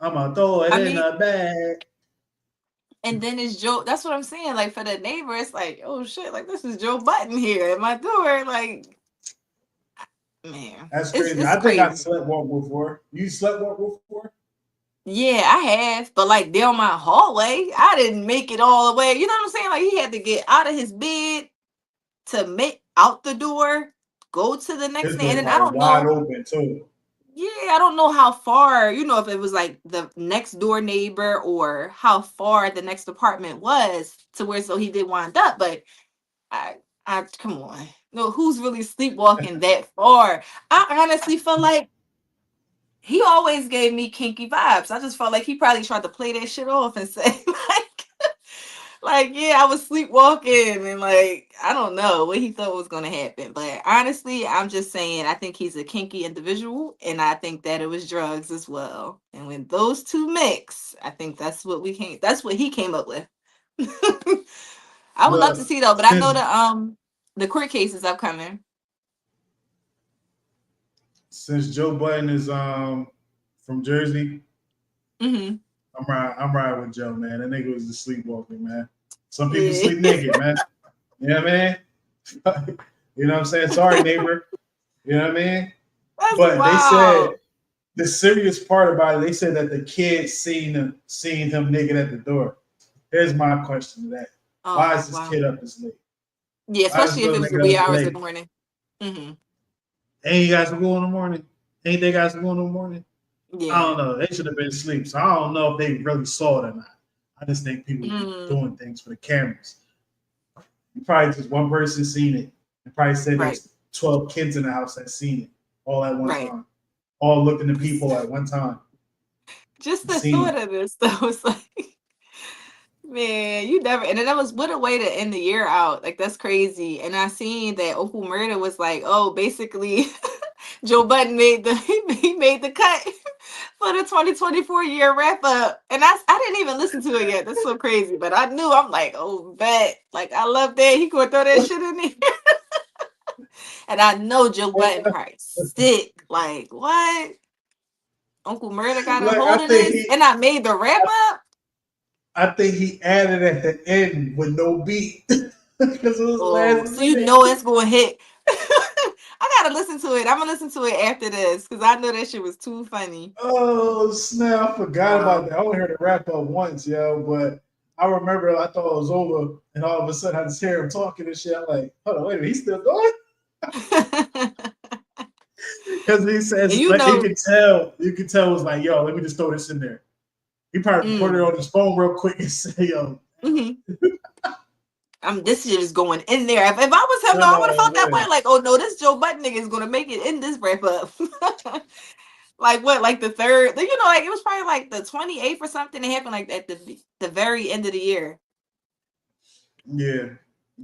Speaker 2: I'm gonna throw it
Speaker 1: I
Speaker 2: in
Speaker 1: mean,
Speaker 2: a bag.
Speaker 1: and then it's Joe. That's what I'm saying. Like for the neighbor, it's like, oh shit, like this is Joe Button here at my door. Like, man,
Speaker 2: That's
Speaker 1: it's
Speaker 2: crazy.
Speaker 1: it's
Speaker 2: I think I
Speaker 1: crazy.
Speaker 2: slept walk before. You slept walk before?
Speaker 1: Yeah, I have, but like down my hallway, I didn't make it all the way. You know what I'm saying? Like he had to get out of his bed to make out the door, go to the next
Speaker 2: His
Speaker 1: thing, and
Speaker 2: door
Speaker 1: then I
Speaker 2: probably
Speaker 1: don't
Speaker 2: wide
Speaker 1: know.
Speaker 2: open too.
Speaker 1: Yeah, I don't know how far, if it was like the next door neighbor or how far the next apartment was to where so he did wind up. But I, I come on, no, who's really sleepwalking that far? I honestly feel like he always gave me kinky vibes. I just felt like he probably tried to play that shit off and say like, yeah, I was sleepwalking and like I don't know what he thought was gonna happen. But honestly, I'm just saying I think he's a kinky individual and I think that it was drugs as well. And when those two mix, I think that's what he came up with. I would love to
Speaker 2: But
Speaker 1: see though, but I know
Speaker 2: since
Speaker 1: the court cases upcoming.
Speaker 2: since Joe Budden is from Jersey,
Speaker 1: Hmm.
Speaker 2: I'm riding with Joe, man. That nigga was the sleepwalking, man. Some people
Speaker 1: Yeah.
Speaker 2: sleep naked, man. You know what I mean? You know what I'm saying? Sorry, neighbor. You know what I mean?
Speaker 1: That's
Speaker 2: But they said
Speaker 1: wild.
Speaker 2: the serious part about it, they said that the kid seen him naked at the door. Here's my question to that. Why
Speaker 1: Oh
Speaker 2: is this
Speaker 1: wow.
Speaker 2: kid up this late?
Speaker 1: Yeah,
Speaker 2: Why is this
Speaker 1: especially if it
Speaker 2: little
Speaker 1: was the
Speaker 2: nigga
Speaker 1: wee
Speaker 2: up
Speaker 1: hours of
Speaker 2: late?
Speaker 1: the morning. Hmm.
Speaker 2: Ain't you guys go in the morning? Ain't they guys go in the morning? I don't
Speaker 1: Yeah.
Speaker 2: know. They should have been asleep. So I don't know if they really saw it or not. I just think people be
Speaker 1: Mm,
Speaker 2: doing things for the cameras. Probably just one person seen it. And probably said
Speaker 1: right.
Speaker 2: there's 12 kids in the house that seen it all at one
Speaker 1: Right.
Speaker 2: time. All looking at people at one time
Speaker 1: Just
Speaker 2: and
Speaker 1: the
Speaker 2: seen
Speaker 1: thought
Speaker 2: it.
Speaker 1: of this though was like, man, you never. And then that was what a way to end the year out. Like that's crazy. And I seen that Opal Murder was like, oh, basically, Joe Budden made the he made the cut for the 2024 year wrap up. And I didn't even listen to it yet. That's so crazy. But I knew, I'm like, oh bet. Like I love that. He gonna throw that shit in there. And I know Joe Budden probably sick. Like, what? Uncle Murder got a
Speaker 2: Like
Speaker 1: hold of this? And I made the wrap up?
Speaker 2: I think he added at the end with no beat because it was
Speaker 1: Oh,
Speaker 2: last
Speaker 1: so you
Speaker 2: minute.
Speaker 1: know it's gonna hit. I gotta listen to it. I'm gonna listen to it after this because I know that shit was too funny.
Speaker 2: Oh snap! I forgot about
Speaker 1: Wow.
Speaker 2: that. I only heard it wrap up once, yo. But I remember I thought it was over, and all of a sudden I just hear him talking and shit. I'm like, hold on, wait a minute, he's still going? Because he
Speaker 1: And
Speaker 2: says
Speaker 1: you
Speaker 2: like
Speaker 1: know,
Speaker 2: you can tell it was like, yo, let me just throw this in there. He probably put it
Speaker 1: mm,
Speaker 2: on his phone real quick and say, yo,
Speaker 1: mhm. This shit is going in there. If I was him, though, I would have
Speaker 2: oh
Speaker 1: felt that way.
Speaker 2: man,
Speaker 1: Like, oh no, this Joe Budden nigga is gonna make it in this wrap up. Like what? Like the third? You know, like it was probably like the 28th or something. It happened like at the very end of the year.
Speaker 2: yeah,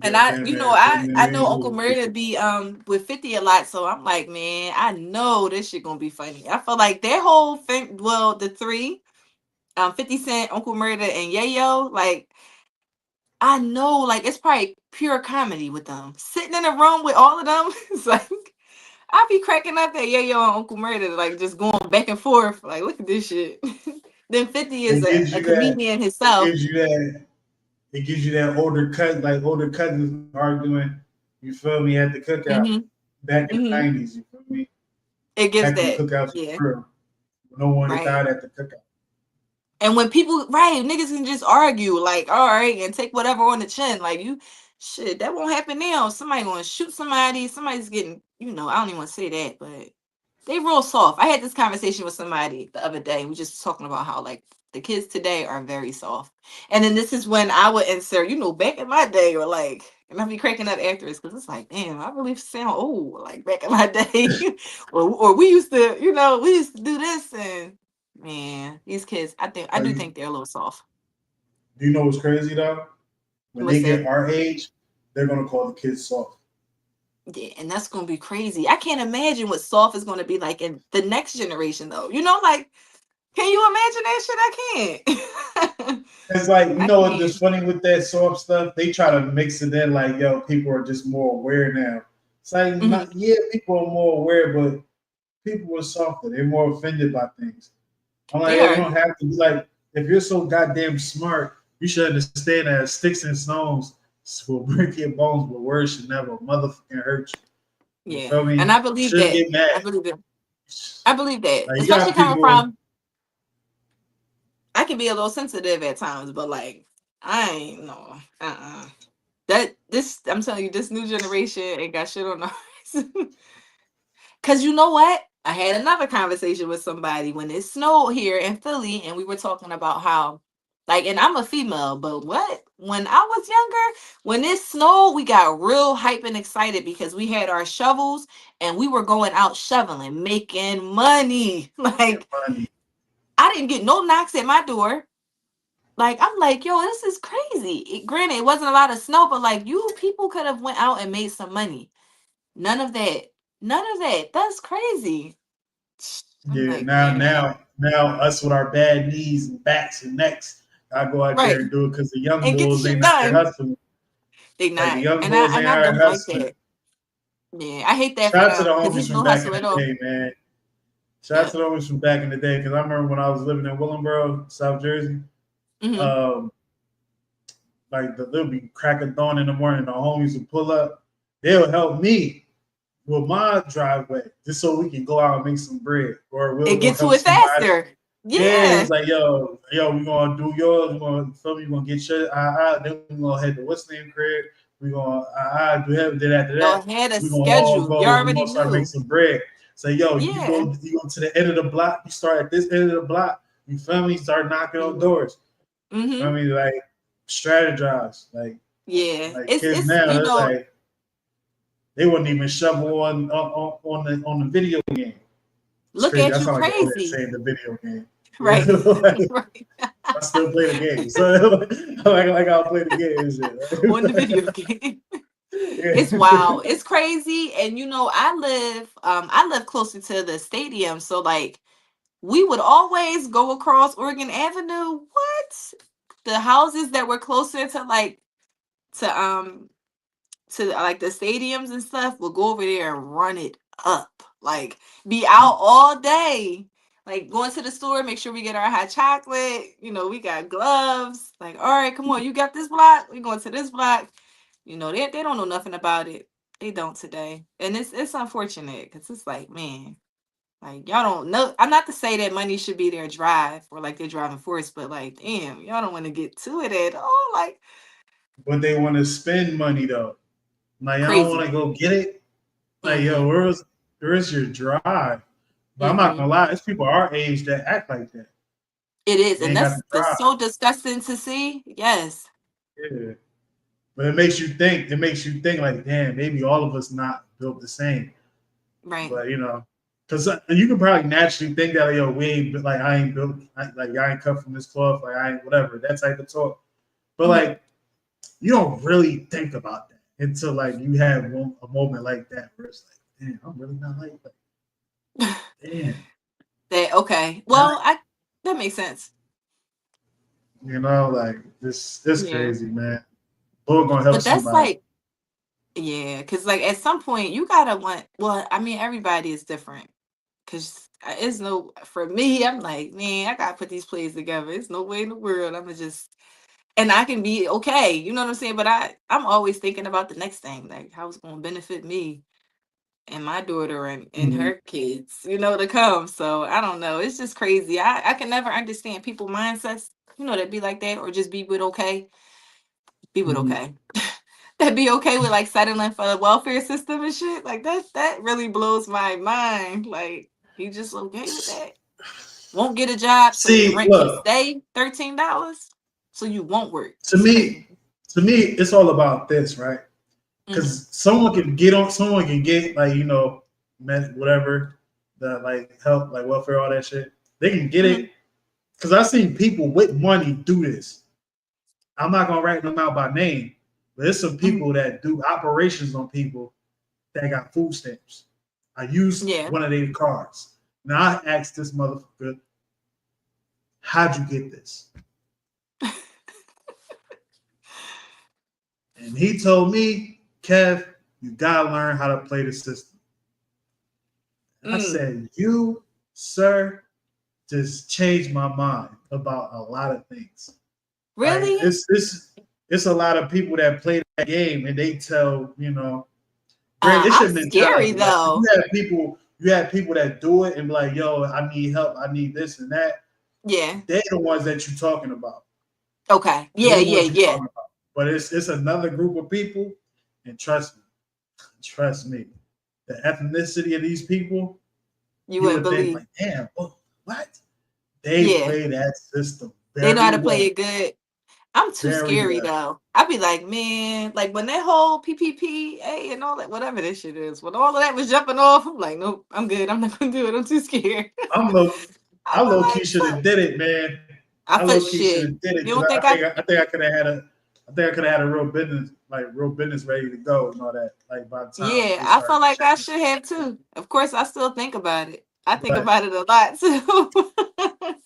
Speaker 1: And
Speaker 2: yeah, damn man,
Speaker 1: I know
Speaker 2: it
Speaker 1: Uncle
Speaker 2: was
Speaker 1: Murder be with 50 a lot, so I'm like, man, I know this shit gonna be funny. I feel like their whole thing, well, the three, 50 Cent, Uncle Murder, and Yayo, like I know, like it's probably pure comedy with them. Sitting in a room with all of them, it's like I be cracking up at Yayo and Uncle Murder, like just going back and forth. Like, look at this shit. Then 50 is
Speaker 2: it gives
Speaker 1: a
Speaker 2: you that.
Speaker 1: comedian
Speaker 2: It
Speaker 1: himself.
Speaker 2: gives you that. It gives you that older cousins arguing. You feel me at the cookout
Speaker 1: Hmm.
Speaker 2: back in the
Speaker 1: Hmm.
Speaker 2: '90s. You feel me?
Speaker 1: It gives
Speaker 2: Back when
Speaker 1: that,
Speaker 2: cookouts
Speaker 1: yeah,
Speaker 2: were real. No one had
Speaker 1: right.
Speaker 2: died at the cookout.
Speaker 1: And when people, right, niggas can just argue, like, all right, and take whatever on the chin. Like, you, shit, that won't happen now. Somebody gonna shoot somebody. Somebody's getting, I don't even want to say that, but they real soft. I had this conversation with somebody the other day. We just talking about how, like, the kids today are very soft. And then this is when I would insert, back in my day, or like, and I'll be cracking up after this because it's like, damn, I really sound old, like back in my day. or we used to, we used to do this and man, these kids, I
Speaker 2: Like,
Speaker 1: do think they're a little soft.
Speaker 2: do you know what's crazy though? When
Speaker 1: What's
Speaker 2: they get
Speaker 1: that?
Speaker 2: our age, they're gonna call the kids soft.
Speaker 1: Yeah, and that's gonna be crazy. I can't imagine what soft is gonna be like in the next generation though. Like, can you imagine that shit? I can't.
Speaker 2: It's like
Speaker 1: I
Speaker 2: what's
Speaker 1: can't.
Speaker 2: just funny with that soft stuff. They try to mix it in like, yo, people are just more aware now. It's like,
Speaker 1: Hmm.
Speaker 2: not, yeah, people are more aware, but people are softer. They're more offended by things. I'm like,
Speaker 1: They
Speaker 2: yo, you
Speaker 1: are.
Speaker 2: don't have to be like, if you're so goddamn smart, you should understand that sticks and stones will break your bones, but words should never motherfucking hurt you. You
Speaker 1: Yeah,
Speaker 2: feel
Speaker 1: and
Speaker 2: me?
Speaker 1: I believe
Speaker 2: Shouldn't
Speaker 1: that.
Speaker 2: get mad.
Speaker 1: I believe it. I believe that,
Speaker 2: Like you
Speaker 1: especially
Speaker 2: got
Speaker 1: coming
Speaker 2: people.
Speaker 1: from. I can be a little sensitive at times, but like I ain't no. That this I'm telling you, this new generation ain't got shit on us. Cause you know what? I had another conversation with somebody when it snowed here in Philly, and we were talking about how, like, and I'm a female, but what? When I was younger, when it snowed, we got real hype and excited because we had our shovels and we were going out shoveling, making money. Like,
Speaker 2: Money.
Speaker 1: I didn't get no knocks at my door. Like, I'm like, yo, this is crazy. Granted, it wasn't a lot of snow, but like, you people could have went out and made some money. None of that. None of that. That's crazy. I'm
Speaker 2: Yeah,
Speaker 1: like, man,
Speaker 2: now us with our bad knees and backs and necks, I go out there
Speaker 1: right,
Speaker 2: and do it because the young
Speaker 1: and get the
Speaker 2: bulls
Speaker 1: shit
Speaker 2: ain't out there
Speaker 1: done.
Speaker 2: hustling.
Speaker 1: They
Speaker 2: Like the
Speaker 1: not,
Speaker 2: young
Speaker 1: and
Speaker 2: bulls ain't
Speaker 1: I
Speaker 2: out here
Speaker 1: don't like
Speaker 2: hustling.
Speaker 1: that. Yeah, I hate that for
Speaker 2: Shout out to the
Speaker 1: them because
Speaker 2: homies
Speaker 1: there's
Speaker 2: from
Speaker 1: no
Speaker 2: back
Speaker 1: hustle
Speaker 2: in
Speaker 1: at
Speaker 2: the
Speaker 1: all.
Speaker 2: day, man. Shout out
Speaker 1: Yeah.
Speaker 2: to the homies from back in the day because I remember when I was living in Willingboro, South Jersey.
Speaker 1: Hmm.
Speaker 2: Um, like there'll be crack of dawn in the morning. The homies will pull up. They'll help me with my driveway just so we can go out and make some bread, or we'll
Speaker 1: And
Speaker 2: go
Speaker 1: get to
Speaker 2: help
Speaker 1: it
Speaker 2: somebody.
Speaker 1: faster.
Speaker 2: Yeah,
Speaker 1: Yeah.
Speaker 2: it's like yo, we gonna do yours. We gonna feel me. We gonna get your then we gonna head to what's name crib. We gonna do everything after
Speaker 1: Y'all
Speaker 2: that.
Speaker 1: had a
Speaker 2: We gonna all
Speaker 1: schedule. You
Speaker 2: go. We
Speaker 1: already
Speaker 2: gonna start making
Speaker 1: knew.
Speaker 2: some bread. Say yo,
Speaker 1: Yeah.
Speaker 2: you go to the end of the block. You start at this end of the block. You feel me? Start knocking on
Speaker 1: Hmm.
Speaker 2: doors. You feel me? Like strategize.
Speaker 1: Yeah.
Speaker 2: Like kids
Speaker 1: It's
Speaker 2: now, they're like they wouldn't even shovel on the video game. It's
Speaker 1: look
Speaker 2: crazy. I
Speaker 1: at you
Speaker 2: sound like an old man
Speaker 1: crazy.
Speaker 2: saying the video game.
Speaker 1: Right.
Speaker 2: Like,
Speaker 1: Right.
Speaker 2: I still play the game. So like I'll play the game and shit.
Speaker 1: On the video game. It's wild. It's crazy. And I live closer to the stadium. So like we would always go across Oregon Avenue. What? The houses that were closer to to like the stadiums and stuff will go over there and run it up. Like be out all day. Like going to the store, make sure we get our hot chocolate. We got gloves. Like, all right, come on, you got this block. We going to this block. They don't know nothing about it. They don't today. And it's unfortunate because it's like, man, like y'all don't know. I'm not to say that money should be their drive or like their driving force, but like, damn, y'all don't want to get to it at all. Like
Speaker 2: But they want to spend money though. Like I don't want
Speaker 1: crazy.
Speaker 2: to go get it. Like yo,
Speaker 1: Mm-hmm.
Speaker 2: where's your drive? But I'm not
Speaker 1: Mm-hmm.
Speaker 2: gonna lie, it's people our age that act like that.
Speaker 1: It is,
Speaker 2: They
Speaker 1: and
Speaker 2: ain't got the
Speaker 1: that's
Speaker 2: drive.
Speaker 1: so disgusting to see. Yes.
Speaker 2: Yeah. But it makes you think. It makes you think like, damn, maybe all of us not built the same.
Speaker 1: Right.
Speaker 2: But because you can probably naturally think that yo, we ain't like I ain't built like I ain't cut from this cloth, like I ain't whatever that type of talk. But
Speaker 1: Mm-hmm.
Speaker 2: like you don't really think about that until like you have a moment like that where it's like, damn, I'm really not like that. Damn,
Speaker 1: Okay.
Speaker 2: that,
Speaker 1: Well, that makes sense.
Speaker 2: like this
Speaker 1: Yeah.
Speaker 2: crazy, man. Lord gonna help
Speaker 1: But that's
Speaker 2: somebody.
Speaker 1: like, yeah, because like at some point you gotta want. Well, I mean, everybody is different. Cause it's no for me. I'm like, man, I gotta put these plays together. It's no way in the world. I'm gonna just and I can be okay. You know what I'm saying? But I'm always thinking about the next thing, like how it's gonna benefit me and my daughter and
Speaker 2: Mhm.
Speaker 1: her kids, to come. So I don't know. It's just crazy. I can never understand people mindsets, that be like that or just be with okay. Be with
Speaker 2: Mhm.
Speaker 1: okay. That be okay with like settling for the welfare system and shit. Like that really blows my mind. Like you just okay with that? Won't get a job so your
Speaker 2: See,
Speaker 1: rent can
Speaker 2: look,
Speaker 1: stay $13. So you won't work.
Speaker 2: to
Speaker 1: It's crazy.
Speaker 2: me, it's all about this, right?
Speaker 1: Mm-hmm.
Speaker 2: Because someone can get like whatever the like help, like welfare, all that shit. They can get
Speaker 1: Mm-hmm.
Speaker 2: it because I've seen people with money do this. I'm not gonna write them out by name, but there's some
Speaker 1: Hmm.
Speaker 2: people that do operations on people that got food stamps. I used
Speaker 1: Yeah.
Speaker 2: one of their cards. Now I asked this motherfucker, how'd you get this? And he told me, Kev, you gotta learn how to play the system. I
Speaker 1: Mm.
Speaker 2: said, you, sir, just changed my mind about a lot of things. Like
Speaker 1: Really?
Speaker 2: it's a lot of people that play that game and they tell, Grant, it's
Speaker 1: I'm
Speaker 2: your
Speaker 1: scary
Speaker 2: mentality. Like
Speaker 1: though.
Speaker 2: you have people that do it and be like, yo, I need help, I need this and that.
Speaker 1: Yeah.
Speaker 2: They're the ones that you're talking about.
Speaker 1: Okay.
Speaker 2: They're
Speaker 1: Yeah,
Speaker 2: the
Speaker 1: yeah,
Speaker 2: ones you're
Speaker 1: yeah.
Speaker 2: talking about. But it's another group of people, and trust me, the ethnicity of these people,
Speaker 1: You
Speaker 2: you
Speaker 1: wouldn't
Speaker 2: would think
Speaker 1: believe.
Speaker 2: like, damn, what? They
Speaker 1: Yeah.
Speaker 2: play that system
Speaker 1: They know how
Speaker 2: very
Speaker 1: to play
Speaker 2: well,
Speaker 1: it good. I'm too
Speaker 2: very
Speaker 1: scary
Speaker 2: well.
Speaker 1: though. I'd be like, man, like when that whole PPPA and all that, whatever that shit is, when all of that was jumping off, I'm like, nope, I'm good. I'm not gonna do it. I'm too scared.
Speaker 2: I'm low,
Speaker 1: I
Speaker 2: I
Speaker 1: feel
Speaker 2: low key
Speaker 1: like
Speaker 2: should have
Speaker 1: fuck.
Speaker 2: did it, man.
Speaker 1: I
Speaker 2: I
Speaker 1: feel
Speaker 2: low key should
Speaker 1: shit.
Speaker 2: have did it
Speaker 1: You
Speaker 2: because
Speaker 1: don't
Speaker 2: I
Speaker 1: think I?
Speaker 2: think I think I could have had a real business ready to go and all that. Like by the time
Speaker 1: Yeah,
Speaker 2: they
Speaker 1: I
Speaker 2: started
Speaker 1: feel like I
Speaker 2: checking
Speaker 1: should
Speaker 2: shit.
Speaker 1: have too. Of course, I still think about it. I think
Speaker 2: But
Speaker 1: about it a lot too.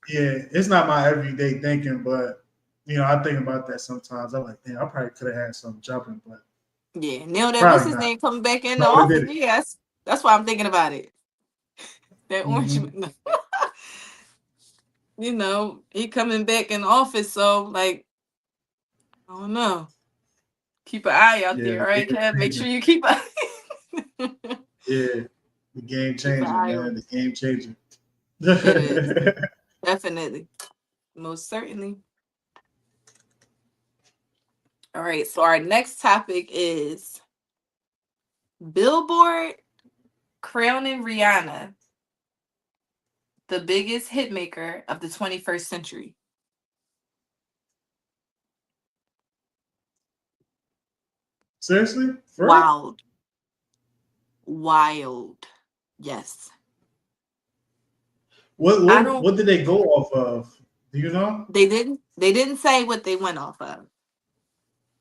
Speaker 2: yeah, it's not my everyday thinking, but I think about that sometimes. I'm like, damn, I probably could have had some jumping, but
Speaker 1: Yeah, now that what's
Speaker 2: probably
Speaker 1: his
Speaker 2: not.
Speaker 1: name coming back in
Speaker 2: I
Speaker 1: the
Speaker 2: would have
Speaker 1: office?
Speaker 2: did it.
Speaker 1: Yes, that's why I'm thinking about it. That orange,
Speaker 2: Mm-hmm.
Speaker 1: man, he coming back in the office. So like, I don't know. Keep an eye out
Speaker 2: Yeah,
Speaker 1: there,
Speaker 2: the
Speaker 1: all right,
Speaker 2: game
Speaker 1: Kev? Make
Speaker 2: changer.
Speaker 1: sure you keep an
Speaker 2: Yeah, the game
Speaker 1: keep an
Speaker 2: changer,
Speaker 1: eye
Speaker 2: man.
Speaker 1: on.
Speaker 2: The game changer.
Speaker 1: It is definitely, most certainly. All right. So our next topic is Billboard crowning Rihanna the biggest hit maker of the 21st century.
Speaker 2: Seriously, for real?
Speaker 1: Wild, wild. Yes.
Speaker 2: What
Speaker 1: I
Speaker 2: what
Speaker 1: don't.
Speaker 2: what did they go off of? Do you know?
Speaker 1: They didn't. They didn't say what they went off of.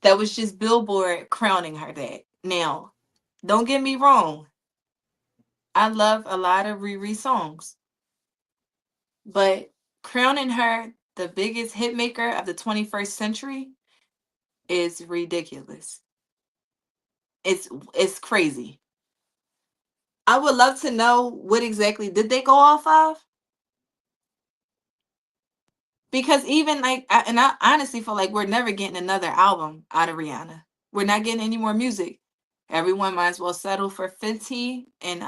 Speaker 1: That was just Billboard crowning her that. Now, don't get me wrong. I love a lot of Riri songs, but crowning her the biggest hit maker of the 21st century is ridiculous. It's crazy. I would love to know what exactly did they go off of, because even like and I honestly feel like we're never getting another album out of Rihanna. We're not getting any more music. Everyone might as well settle for Fenty and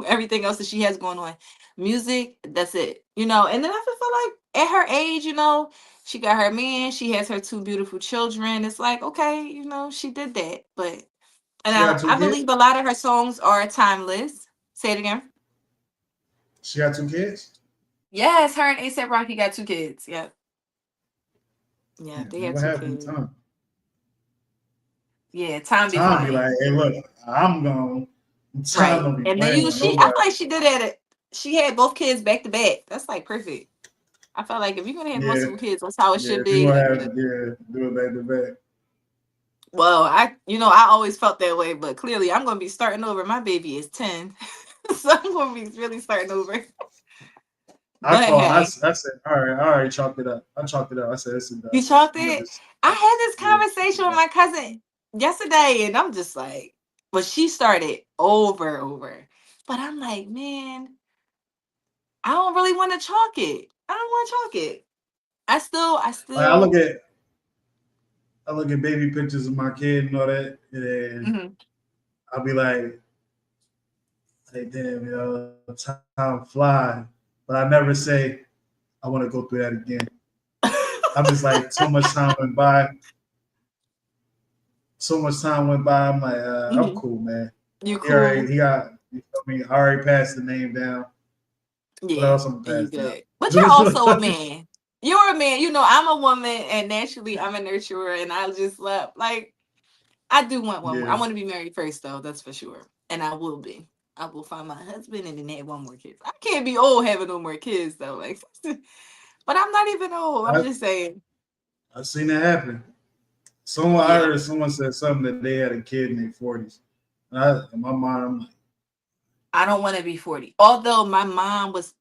Speaker 1: everything else that she has going on. Music, that's it. And then I feel like at her age, she got her man, she has her two beautiful children. It's like, okay, she did that. But and
Speaker 2: She got two
Speaker 1: I
Speaker 2: kids.
Speaker 1: believe a lot of her songs are timeless. Say it again.
Speaker 2: She got two kids.
Speaker 1: Yes, her and ASAP Rocky got two kids. Yep. Yeah,
Speaker 2: Yeah,
Speaker 1: they
Speaker 2: man,
Speaker 1: have
Speaker 2: what
Speaker 1: two
Speaker 2: happened to
Speaker 1: kids.
Speaker 2: Tom?
Speaker 1: Yeah, time be
Speaker 2: Tom be
Speaker 1: flying.
Speaker 2: like, hey, look, I'm gone. Tom
Speaker 1: Right.
Speaker 2: don't be
Speaker 1: And then
Speaker 2: playing with
Speaker 1: I feel
Speaker 2: nobody.
Speaker 1: like she did that. She had both kids back to back. That's like perfect. I felt like if you're gonna have
Speaker 2: Yeah,
Speaker 1: multiple kids, that's how it
Speaker 2: yeah.
Speaker 1: should
Speaker 2: If you
Speaker 1: be.
Speaker 2: gonna
Speaker 1: Like,
Speaker 2: have, yeah, do it back to back.
Speaker 1: well, I always felt that way, but clearly I'm gonna be starting over. My baby is 10, so I'm gonna be really starting over.
Speaker 2: I
Speaker 1: But
Speaker 2: called.
Speaker 1: hey,
Speaker 2: I said, all right, I already chalked it up. I chalked it up. I said, it's a dub.
Speaker 1: you chalked
Speaker 2: I'm gonna
Speaker 1: it.
Speaker 2: just,
Speaker 1: I had this
Speaker 2: yeah, it's a
Speaker 1: conversation with
Speaker 2: dub.
Speaker 1: my cousin yesterday, and I'm just like, but she started over. But I'm like, man, I don't really want to chalk it. I don't want to chalk it. I
Speaker 2: Like
Speaker 1: still.
Speaker 2: I look at baby pictures of my kid and all that, and
Speaker 1: Mhm.
Speaker 2: I'll be like, damn, time fly. But I never say I want to go through that again. I'm just like, so much time went by. So much time went by. I'm like, I'm
Speaker 1: Mhm.
Speaker 2: cool, man.
Speaker 1: You
Speaker 2: He already,
Speaker 1: cool?
Speaker 2: he got, you feel me? I already passed the name down. What
Speaker 1: Yeah,
Speaker 2: else I'm
Speaker 1: and
Speaker 2: gonna
Speaker 1: you
Speaker 2: pass down?
Speaker 1: good. But you're also a man. You're a man. I'm a woman, and naturally, I'm a nurturer, and I just love like I do want one more. I
Speaker 2: Yeah.
Speaker 1: want to be married first, though. That's for sure, and I will be. I will find my husband and then have one more kid. I can't be old having no more kids though. Like, but I'm not even old. I'm
Speaker 2: I
Speaker 1: just saying.
Speaker 2: I seen that happen. Someone I
Speaker 1: Yeah,
Speaker 2: heard someone said something that they had a kid in their 40s. In my mind, I'm like,
Speaker 1: I don't want to be 40. Although my mom was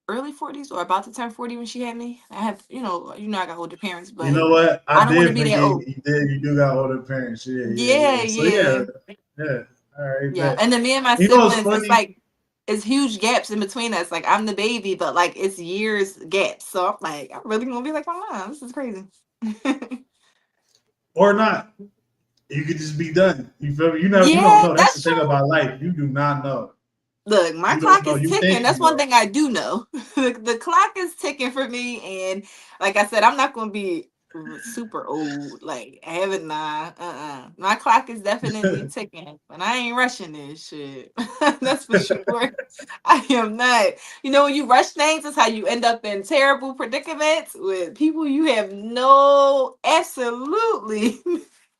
Speaker 1: early 40s or about to turn 40 when she had me. I have, I got older parents,
Speaker 2: you
Speaker 1: but
Speaker 2: know what?
Speaker 1: I
Speaker 2: I
Speaker 1: don't want to
Speaker 2: did
Speaker 1: be that
Speaker 2: forget
Speaker 1: old.
Speaker 2: you did. You do got older parents. Yeah, yeah,
Speaker 1: Yeah,
Speaker 2: yeah. So yeah,
Speaker 1: yeah,
Speaker 2: yeah. All right,
Speaker 1: yeah.
Speaker 2: bet.
Speaker 1: And then me and my
Speaker 2: You know what's
Speaker 1: siblings, it's
Speaker 2: funny?
Speaker 1: like it's huge gaps in between us. Like I'm the baby, but like it's years gaps. So I'm like, I'm really gonna be like my mom. This is crazy.
Speaker 2: Or not? You could just be done. You feel me? You don't
Speaker 1: Yeah,
Speaker 2: know. That's the
Speaker 1: that's
Speaker 2: thing
Speaker 1: true.
Speaker 2: about life. You do not know.
Speaker 1: Look, my
Speaker 2: You don't
Speaker 1: clock
Speaker 2: know.
Speaker 1: is
Speaker 2: You
Speaker 1: ticking.
Speaker 2: think
Speaker 1: That's
Speaker 2: you
Speaker 1: one
Speaker 2: know.
Speaker 1: thing I do know. The clock is ticking for me, and like I said, I'm not gonna be super old. Like having my clock is definitely ticking, but I ain't rushing this shit. That's for sure. I am not. When you rush things, that's how you end up in terrible predicaments with people you have no absolutely.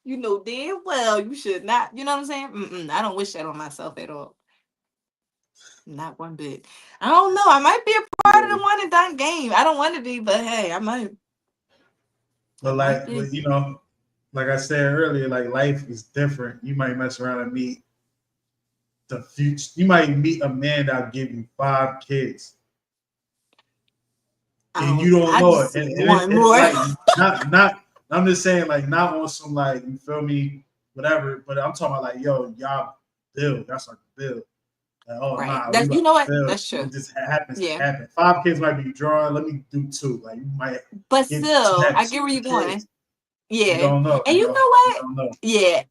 Speaker 1: You know damn well you should not. You know what I'm saying? I don't wish that on myself at all. Not one bit. I don't know. I might be a part of the
Speaker 2: Yeah.
Speaker 1: one and done game. I don't want to be, but hey, I might. I
Speaker 2: But
Speaker 1: might
Speaker 2: like,
Speaker 1: be.
Speaker 2: like I said earlier, like life is different. You might mess around and meet the future. You might meet a man that'll give you 5 kids, and you don't
Speaker 1: I
Speaker 2: know it.
Speaker 1: just
Speaker 2: And,
Speaker 1: said
Speaker 2: and it,
Speaker 1: one
Speaker 2: it
Speaker 1: more.
Speaker 2: like not. I'm just saying like not on some like you feel me, whatever. But I'm talking about like yo, y'all build. That's our build. Like, oh
Speaker 1: Right.
Speaker 2: nah, we
Speaker 1: That's you
Speaker 2: about
Speaker 1: know
Speaker 2: to
Speaker 1: what?
Speaker 2: build.
Speaker 1: That's true.
Speaker 2: It just happens to
Speaker 1: Yeah.
Speaker 2: happen. 5 kids might be drawing. Let me do two. Like you might
Speaker 1: But
Speaker 2: get
Speaker 1: still,
Speaker 2: have
Speaker 1: I get
Speaker 2: two
Speaker 1: where you're
Speaker 2: kids.
Speaker 1: going.
Speaker 2: You
Speaker 1: Yeah.
Speaker 2: don't know.
Speaker 1: And you know
Speaker 2: You
Speaker 1: what?
Speaker 2: don't know.
Speaker 1: Yeah.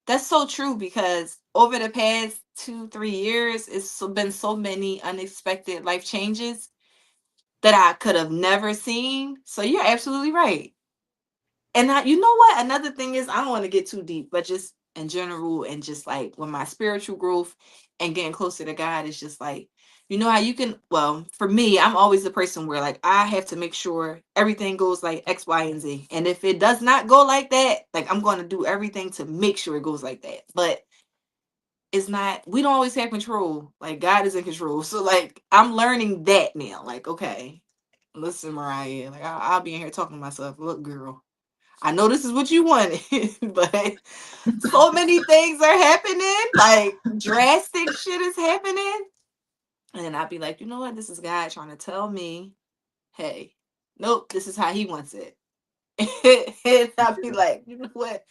Speaker 1: That's so true because over the past 2, 3 years, been so many unexpected life changes that I could have never seen. So you're absolutely right. And you know what? Another thing is, I don't want to get too deep, but just in general, and just like with my spiritual growth and getting closer to God, it's just like, how you can, well, for me, I'm always the person where like I have to make sure everything goes like X, Y, and Z. And if it does not go like that, like I'm going to do everything to make sure it goes like that. But it's not, we don't always have control. Like God is in control. So like I'm learning that now. Like, okay, listen, Mariah, like I'll be in here talking to myself. Look, girl. I know this is what you wanted, but so many things are happening. Like drastic shit is happening. And then I'd be like, you know what? This is God trying to tell me, hey, nope, this is how he wants it. And I'd be like, you know what?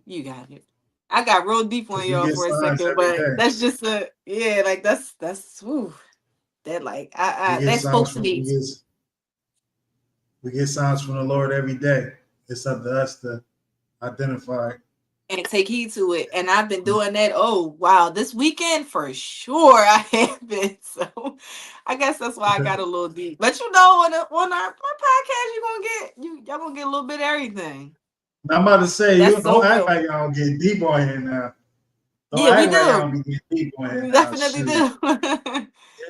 Speaker 1: You got it. I got real deep on
Speaker 2: Because we
Speaker 1: y'all
Speaker 2: get
Speaker 1: for a
Speaker 2: signs
Speaker 1: second,
Speaker 2: every
Speaker 1: but
Speaker 2: day.
Speaker 1: that's just a yeah, like that's whew, that like
Speaker 2: We
Speaker 1: I
Speaker 2: get
Speaker 1: that spoke
Speaker 2: signs
Speaker 1: to
Speaker 2: from
Speaker 1: me
Speaker 2: we get signs from the Lord every day. It's up to us to identify.
Speaker 1: and take heed to it. And I've been doing that. Oh wow, this weekend for sure I have been. So I guess that's why I got a little deep. But you know, on our podcast, y'all gonna get a little bit of everything.
Speaker 2: Now, I'm about to say,
Speaker 1: That's
Speaker 2: you don't
Speaker 1: so
Speaker 2: act
Speaker 1: real.
Speaker 2: like y'all don't get deep on here now. Don't
Speaker 1: Yeah, we
Speaker 2: act like
Speaker 1: do.
Speaker 2: y'all don't be getting deep on here
Speaker 1: We
Speaker 2: now.
Speaker 1: definitely
Speaker 2: Shoot.
Speaker 1: do.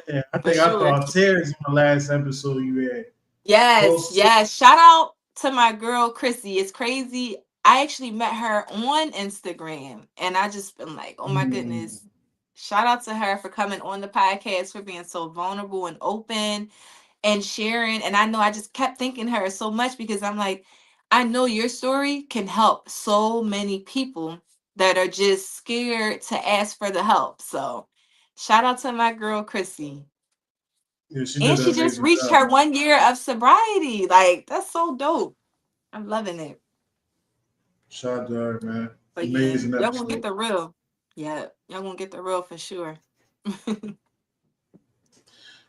Speaker 2: Yeah, I
Speaker 1: For
Speaker 2: think I
Speaker 1: sure.
Speaker 2: thought tears on the last episode you had.
Speaker 1: Yes,
Speaker 2: Close to
Speaker 1: yes. Shout out to my girl Chrissy. It's crazy. I actually met her on Instagram and I just been like, oh my
Speaker 2: mm,
Speaker 1: goodness. Shout out to her for coming on the podcast, for being so vulnerable and open and sharing. And I know I just kept thinking her so much because I'm like, I know your story can help so many people that are just scared to ask for the help. So shout out to my girl Chrissy.
Speaker 2: yeah, she
Speaker 1: And
Speaker 2: did an
Speaker 1: she just
Speaker 2: amazing
Speaker 1: reached
Speaker 2: job,
Speaker 1: her
Speaker 2: man.
Speaker 1: 1 year of sobriety. Like, that's so dope. I'm loving it.
Speaker 2: Shout out to her, man.
Speaker 1: But yeah,
Speaker 2: Amazing
Speaker 1: y'all gonna
Speaker 2: episode.
Speaker 1: get the real. Yeah, y'all gonna get the real for sure.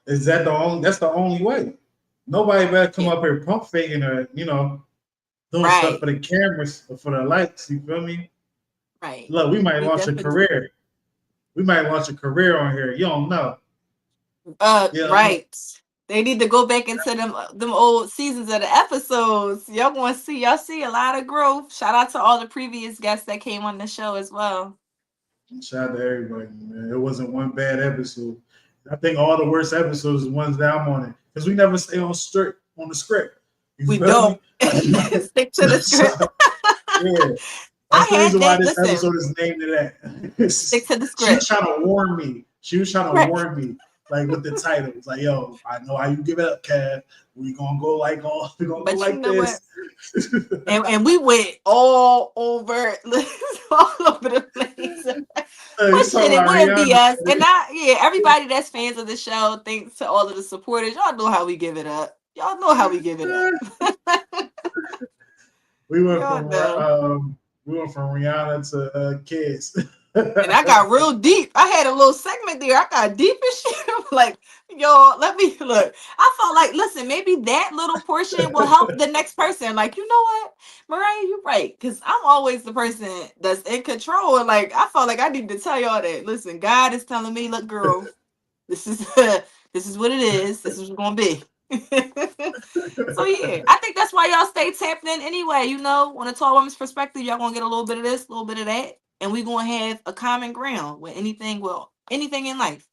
Speaker 2: Is that the only? That's the only way. Nobody better come
Speaker 1: Yeah,
Speaker 2: up here pump faking or doing stuff
Speaker 1: right,
Speaker 2: for the cameras or for the likes. You feel me?
Speaker 1: right.
Speaker 2: Look, we might
Speaker 1: We
Speaker 2: launch a
Speaker 1: definitely
Speaker 2: career. We might launch a career on here. You don't know. Yeah, look,
Speaker 1: right. They need to go back into them old seasons of the episodes. Y'all gonna see y'all see a lot of growth. Shout out to all the previous guests that came on the show as well.
Speaker 2: shout out to everybody, man. It wasn't one bad episode. I think all the worst episodes are the ones that I'm on it because we never stay on strict on the script. You
Speaker 1: We
Speaker 2: feel
Speaker 1: don't
Speaker 2: me?
Speaker 1: stick to the
Speaker 2: So,
Speaker 1: script.
Speaker 2: yeah, that's
Speaker 1: I
Speaker 2: the
Speaker 1: had
Speaker 2: reason why
Speaker 1: that.
Speaker 2: this
Speaker 1: Listen,
Speaker 2: episode is named to
Speaker 1: stick
Speaker 2: that.
Speaker 1: to the
Speaker 2: She was
Speaker 1: script.
Speaker 2: trying to warn me. She was trying to
Speaker 1: Right.
Speaker 2: warn me, like with the title. It's like, yo, I know how you give it up, Kev. We gonna go
Speaker 1: But you
Speaker 2: like
Speaker 1: know what?
Speaker 2: this.
Speaker 1: And we went all over all over the place.
Speaker 2: You
Speaker 1: But shit,
Speaker 2: talking
Speaker 1: it
Speaker 2: about
Speaker 1: wouldn't be
Speaker 2: Rihanna?
Speaker 1: us. And not yeah, everybody that's fans of the show, thanks to all of the supporters. Y'all know how we give it up. Y'all know how we give it up.
Speaker 2: we went
Speaker 1: Y'all
Speaker 2: from
Speaker 1: know.
Speaker 2: Rihanna to kids.
Speaker 1: And I got real deep. I had a little segment there. I got deep as shit. I'm like, yo, let me look. I felt like, listen, maybe that little portion will help the next person. Like, you know what, Mariah, you're right. Because I'm always the person that's in control. And like, I felt like I need to tell y'all that. Listen, God is telling me, look, girl, this is this is what it is. This is gonna be. So yeah, I think that's why y'all stay tapped in anyway. You know, on a tall woman's perspective, y'all gonna get a little bit of this, a little bit of that, and we gonna have a common ground with anything, well, anything in life,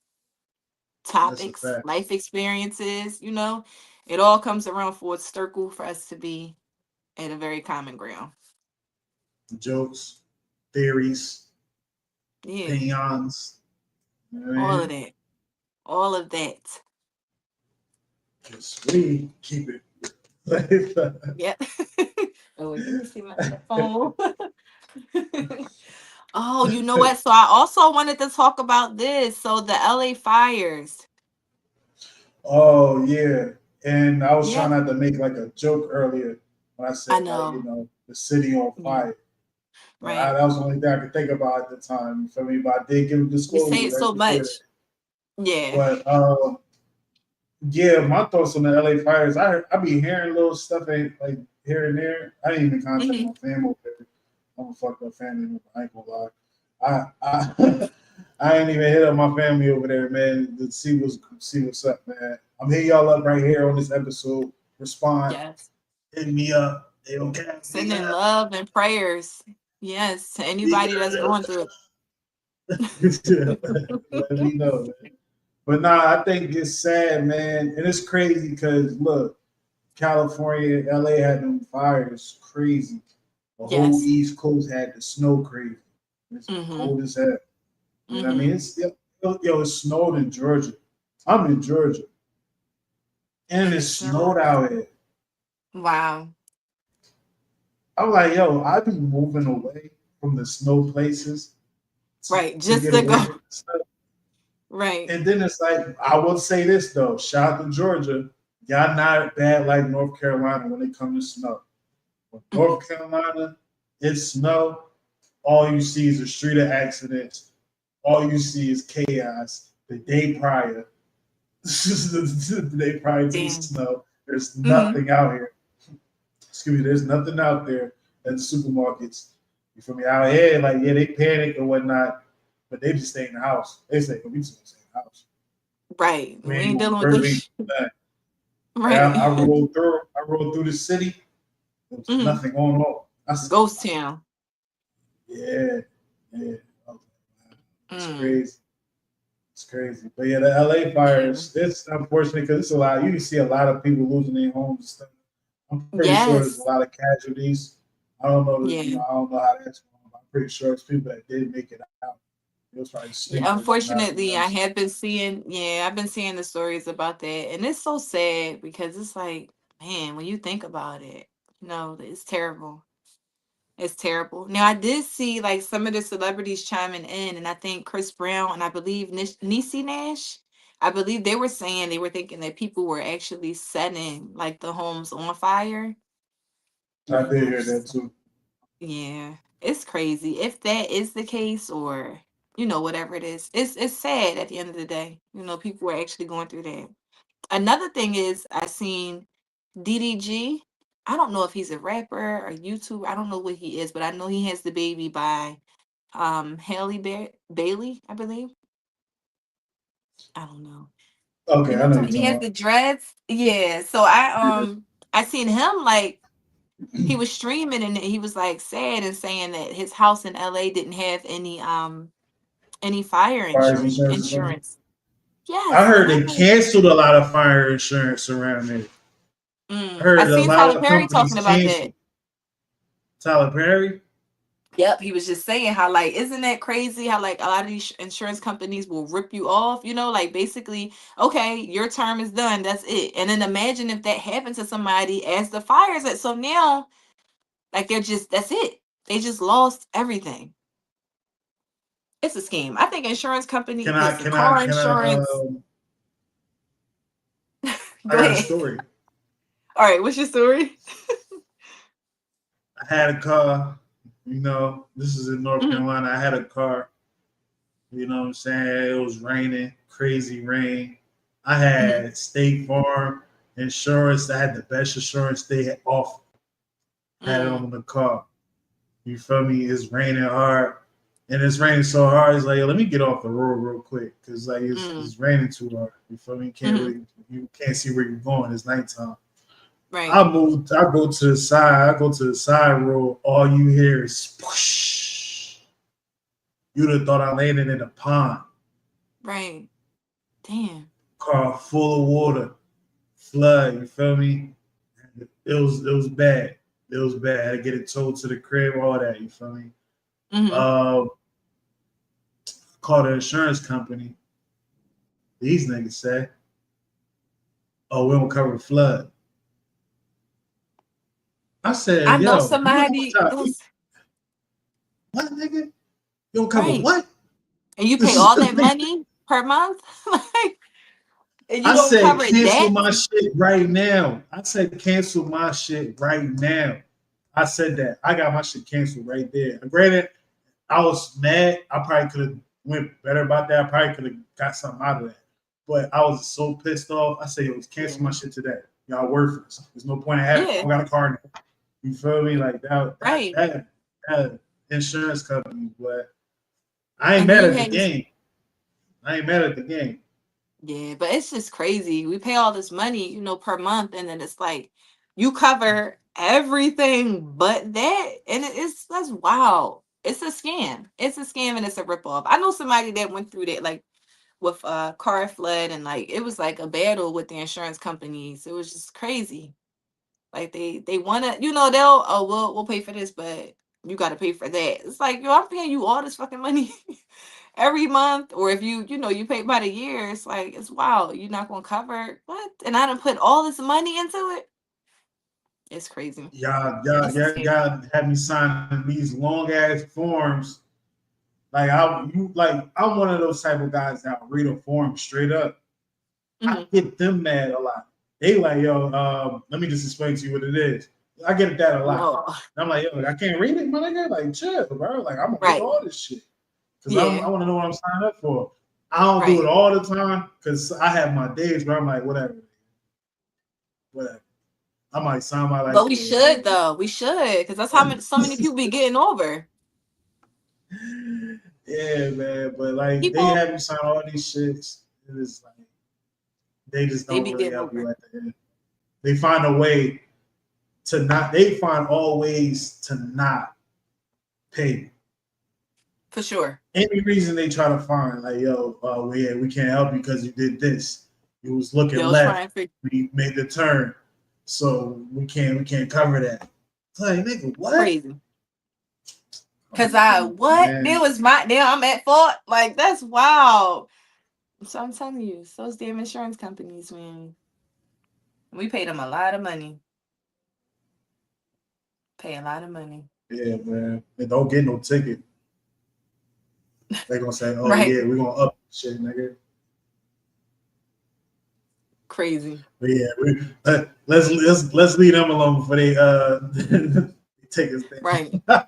Speaker 2: That's a
Speaker 1: topics,
Speaker 2: fact.
Speaker 1: life experiences. You know, it all comes around for a circle for us to be at a very common ground.
Speaker 2: Jokes, theories,
Speaker 1: Yeah,
Speaker 2: opinions. You know what I
Speaker 1: all of
Speaker 2: mean?
Speaker 1: that, all of that.
Speaker 2: Just we keep it.
Speaker 1: Yep. Oh wait, let me see my phone. Oh, you know what? So I also wanted to talk about this. So the LA fires.
Speaker 2: Oh yeah, and I was trying
Speaker 1: Yep,
Speaker 2: not to make like a joke earlier when I
Speaker 1: I
Speaker 2: said like
Speaker 1: know.
Speaker 2: the city on
Speaker 1: Yeah,
Speaker 2: fire.
Speaker 1: right.
Speaker 2: That was the only thing I could think about at the time. You feel me? But I did give a
Speaker 1: You say
Speaker 2: disclosure
Speaker 1: it
Speaker 2: right
Speaker 1: so
Speaker 2: before that.
Speaker 1: much. Yeah.
Speaker 2: But yeah, my thoughts on the LA fires. I be hearing little stuff like here and there. I didn't even contact
Speaker 1: Hmm.
Speaker 2: my family. Over there. I'm a fucked up family. I ain't gonna lie. I I ain't even hit up my family over there, man, to see what's up, man. I'm hitting y'all up right here on this episode. Respond,
Speaker 1: Yes.
Speaker 2: hit me up. They okay? Me
Speaker 1: Sending
Speaker 2: up.
Speaker 1: love and prayers. Yes, to
Speaker 2: Me
Speaker 1: anybody that's going through
Speaker 2: good.
Speaker 1: it.
Speaker 2: Let me know, man. But nah, I think it's sad, man, and it's crazy because look, California, LA had them fires, crazy. The whole
Speaker 1: Yes.
Speaker 2: East Coast had the snow crazy. It's been
Speaker 1: Mm-hmm.
Speaker 2: cold as hell. You know what I mean?
Speaker 1: Mm-hmm.
Speaker 2: It snowed in Georgia. I'm in Georgia, and
Speaker 1: And
Speaker 2: it
Speaker 1: it snowed.
Speaker 2: snowed out here.
Speaker 1: Wow.
Speaker 2: I'm like, yo, I be moving away from the snow places
Speaker 1: Right.
Speaker 2: to
Speaker 1: Just
Speaker 2: get
Speaker 1: to
Speaker 2: away
Speaker 1: go.
Speaker 2: from the stuff.
Speaker 1: Right.
Speaker 2: And then it's like, I will say this though, shout out to Georgia. Y'all not bad like North Carolina when it comes to snow. When
Speaker 1: Mm,
Speaker 2: North Carolina, it's snow, all you see is a street of accidents. All you see is chaos. The day prior, the day prior to the
Speaker 1: damn.
Speaker 2: snow, there's
Speaker 1: Hmm.
Speaker 2: nothing out here. Excuse me, there's nothing out there at the supermarkets. You feel me? Out here, like yeah, they panic and whatnot, but they just stay in the house. They say, "We just gonna stay in the house.
Speaker 1: Right.
Speaker 2: We
Speaker 1: We
Speaker 2: ain't
Speaker 1: ain't
Speaker 2: going to
Speaker 1: dealing with
Speaker 2: work. We
Speaker 1: this.
Speaker 2: ain't doing that." Like,
Speaker 1: Right.
Speaker 2: I rolled through. I rolled through the city. There was
Speaker 1: Hmm.
Speaker 2: nothing going on. I said,
Speaker 1: Ghost town.
Speaker 2: "Yeah, yeah, okay, it's
Speaker 1: Mm.
Speaker 2: crazy. It's crazy." But yeah, the LA
Speaker 1: Damn.
Speaker 2: fires. It's unfortunate because it's a lot. You can see a lot of people losing their homes and stuff. I'm pretty sure there's a
Speaker 1: Yes.
Speaker 2: lot of casualties. I don't know.
Speaker 1: Yeah.
Speaker 2: I don't know how that's going. But I'm pretty sure it's people that did make it out. It was probably
Speaker 1: Yeah,
Speaker 2: sleepers and nothing
Speaker 1: unfortunately, I
Speaker 2: else.
Speaker 1: have been seeing, yeah, I've been seeing the stories about that. And it's so sad because it's like, man, when you think about it, it's terrible. It's terrible. Now, I did see like some of the celebrities chiming in, and I think Chris Brown and I believe Niecy Nash, I believe they were saying they were thinking that people were actually setting like the homes on fire.
Speaker 2: I
Speaker 1: And
Speaker 2: did
Speaker 1: I was
Speaker 2: hear that
Speaker 1: just,
Speaker 2: too.
Speaker 1: yeah, it's crazy. If that is the case, or whatever it is, it's sad at the end of the day. People are actually going through that. Another thing is I seen DDG. I don't know if he's a rapper or YouTuber. I don't know what he is, but I know he has the baby by Haley Bailey, I believe. I don't know.
Speaker 2: Okay, I know you're
Speaker 1: He
Speaker 2: talking
Speaker 1: has
Speaker 2: about.
Speaker 1: the dreads. Yeah. So I seen him like he was streaming and he was like sad and saying that his house in LA didn't have any fire
Speaker 2: Fires
Speaker 1: insurance
Speaker 2: insurance or something.
Speaker 1: insurance.
Speaker 2: I
Speaker 1: Yes, and
Speaker 2: heard
Speaker 1: I'm
Speaker 2: they
Speaker 1: like,
Speaker 2: canceled a lot of fire insurance around there. I
Speaker 1: I
Speaker 2: heard a
Speaker 1: seen
Speaker 2: lot
Speaker 1: Tyler
Speaker 2: of
Speaker 1: Perry
Speaker 2: companies
Speaker 1: talking about that.
Speaker 2: canceled. Tyler Perry.
Speaker 1: Yep, he was just saying how like isn't that crazy how like a lot of these insurance companies will rip you off, like basically, okay, your term is done, that's it. And then imagine if that happened to somebody as the fires at so now like they're just that's it. They just lost everything. It's a scheme. I think insurance company,
Speaker 2: Can I?
Speaker 1: listen,
Speaker 2: Can I?
Speaker 1: car
Speaker 2: Can I?
Speaker 1: insurance.
Speaker 2: I
Speaker 1: Go
Speaker 2: got a
Speaker 1: ahead.
Speaker 2: story.
Speaker 1: All right, what's your story?
Speaker 2: I had a car. This is in North
Speaker 1: Mhm,
Speaker 2: Carolina. I had a car. You know what I'm saying? It was raining, crazy rain. I
Speaker 1: mhm,
Speaker 2: had State Farm insurance. I had the best insurance they had offered. Had it
Speaker 1: mm,
Speaker 2: on the car. You feel me? It's raining hard. And it's raining so hard, it's like, let me get off the road real quick. Cause like
Speaker 1: mm,
Speaker 2: it's raining too hard. You feel me?
Speaker 1: mhm.
Speaker 2: You can't see where you're going. It's nighttime.
Speaker 1: Right,
Speaker 2: I go to the side, I go to the side road, all you hear is spush. You'd have thought I landed in a pond.
Speaker 1: right. Damn.
Speaker 2: Car full of water, flood. You feel me? It was bad. It was bad. I had to get it towed to the crib, all that. You feel me?
Speaker 1: Hmm.
Speaker 2: Uh, called an insurance company. These niggas say, "Oh, we don't cover flood." I
Speaker 1: I
Speaker 2: said,
Speaker 1: know
Speaker 2: "Yo, you know how
Speaker 1: somebody.
Speaker 2: much what nigga? You don't cover
Speaker 1: Right.
Speaker 2: what?"
Speaker 1: And you pay all that money per month? Like, and you
Speaker 2: I
Speaker 1: don't
Speaker 2: said,
Speaker 1: cover
Speaker 2: cancel
Speaker 1: that?
Speaker 2: my shit right now. I said, cancel my shit right now. I said that. I got my shit canceled right there. Granted, I was mad. I probably could have went better about that. I probably could have got something out of that. But I was so pissed off. I said, yo, let's cancel my
Speaker 1: Yeah.
Speaker 2: shit today. Y'all worthless. There's no point in having it. I
Speaker 1: Yeah.
Speaker 2: don't got a car now. You feel me? Like that, that,
Speaker 1: Right.
Speaker 2: that, that insurance company. But I ain't
Speaker 1: And then
Speaker 2: mad
Speaker 1: you
Speaker 2: at the
Speaker 1: had this.
Speaker 2: game. I ain't mad at the game.
Speaker 1: Yeah, but it's just crazy. We pay all this money, per month, and then it's like you cover everything but that. And that's wow. It's a scam. It's a scam and it's a ripoff. I know somebody that went through that, like with car flood, and like it was like a battle with the insurance companies. It was just crazy. Like they wanna, they'll we'll pay for this, but you gotta pay for that. It's like, yo, I'm paying you all this fucking money every month. Or if you pay by the year, it's like it's wild. You're not gonna cover what? And I done put all this money into it. It's crazy.
Speaker 2: Y'all,
Speaker 1: It's scary.
Speaker 2: y'all have me signing these long ass forms. Like I'm one of those type of guys that read a form straight up. I
Speaker 1: Hmm.
Speaker 2: get them mad a lot. They like, yo, let me just explain to you what it is. I get that a lot.
Speaker 1: No.
Speaker 2: And I'm like, yo, I can't read it, my nigga. Like, chill, bro. Like, I'm gonna read
Speaker 1: Right.
Speaker 2: all this shit because
Speaker 1: Yeah.
Speaker 2: I want to know what I'm signing up for. I don't do it
Speaker 1: Right.
Speaker 2: all the time because I have my days where I'm like, whatever, whatever. I might sign my
Speaker 1: But
Speaker 2: life
Speaker 1: we
Speaker 2: away, bro.
Speaker 1: should though. We should, because that's how so many people be getting over.
Speaker 2: Yeah, man. But like, they
Speaker 1: People,
Speaker 2: have you sign all these shits. It is like they just
Speaker 1: they
Speaker 2: don't
Speaker 1: be
Speaker 2: really
Speaker 1: getting
Speaker 2: help you
Speaker 1: over.
Speaker 2: at the end. They find a way to not. They find all ways to not pay.
Speaker 1: For sure.
Speaker 2: Any reason they try to find, like, yo, well, yeah, we can't help you because you did this. You was looking
Speaker 1: They'll try
Speaker 2: left.
Speaker 1: and figure.
Speaker 2: We made the turn, so we can't cover that. It's like, nigga, what?
Speaker 1: Crazy.
Speaker 2: Oh,
Speaker 1: Cause I what? There
Speaker 2: man,
Speaker 1: was my now I'm at fault. Like that's wild. So I'm telling you, it's those damn insurance companies, man. We pay them a lot of money. Pay a lot of money.
Speaker 2: yeah, man. And don't get no ticket. They gonna say, oh
Speaker 1: Right.
Speaker 2: yeah, we're gonna up shit, nigga.
Speaker 1: Crazy.
Speaker 2: But yeah, let's leave them alone before they take us
Speaker 1: Right.
Speaker 2: down.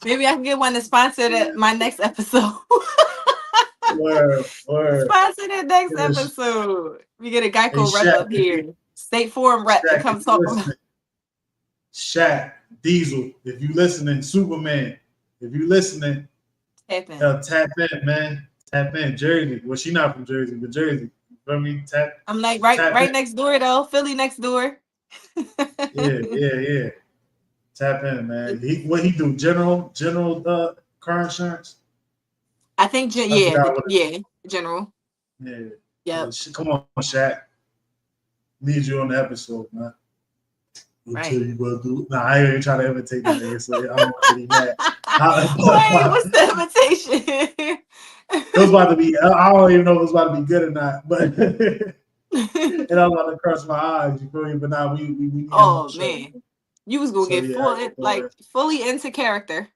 Speaker 1: Maybe I can get one to sponsor my next episode.
Speaker 2: Word.
Speaker 1: Sponsor the next
Speaker 2: Hey,
Speaker 1: episode. We get a Geico rep
Speaker 2: Shaq,
Speaker 1: up here. State Forum rep to
Speaker 2: If
Speaker 1: come
Speaker 2: you
Speaker 1: talk about.
Speaker 2: listening, Shaq, Diesel, if you listening, Superman, if you listening,
Speaker 1: Tap in.
Speaker 2: tap in, man. Tap in. Jersey. Well, she not from Jersey, but Jersey. You feel me?
Speaker 1: I'm like right
Speaker 2: Tap in.
Speaker 1: right next door though. Philly next door.
Speaker 2: Yeah. Tap in, man. What he do? General car insurance?
Speaker 1: I think
Speaker 2: I
Speaker 1: yeah,
Speaker 2: forgot what
Speaker 1: yeah, general.
Speaker 2: it
Speaker 1: Yep.
Speaker 2: come on, Shaq. Need you on the episode, man. I'll tell
Speaker 1: Right.
Speaker 2: you what, dude. Nah, I ain't even trying to imitate the nigga, so I don't want to get mad.
Speaker 1: Wait, what's the invitation?
Speaker 2: It was about to be. I don't even know if it was about to be good or not, but and I was about to cross my eyes. You feel me? But now we need him on the
Speaker 1: Oh
Speaker 2: show.
Speaker 1: man, you was gonna
Speaker 2: So
Speaker 1: get
Speaker 2: yeah,
Speaker 1: fully into character.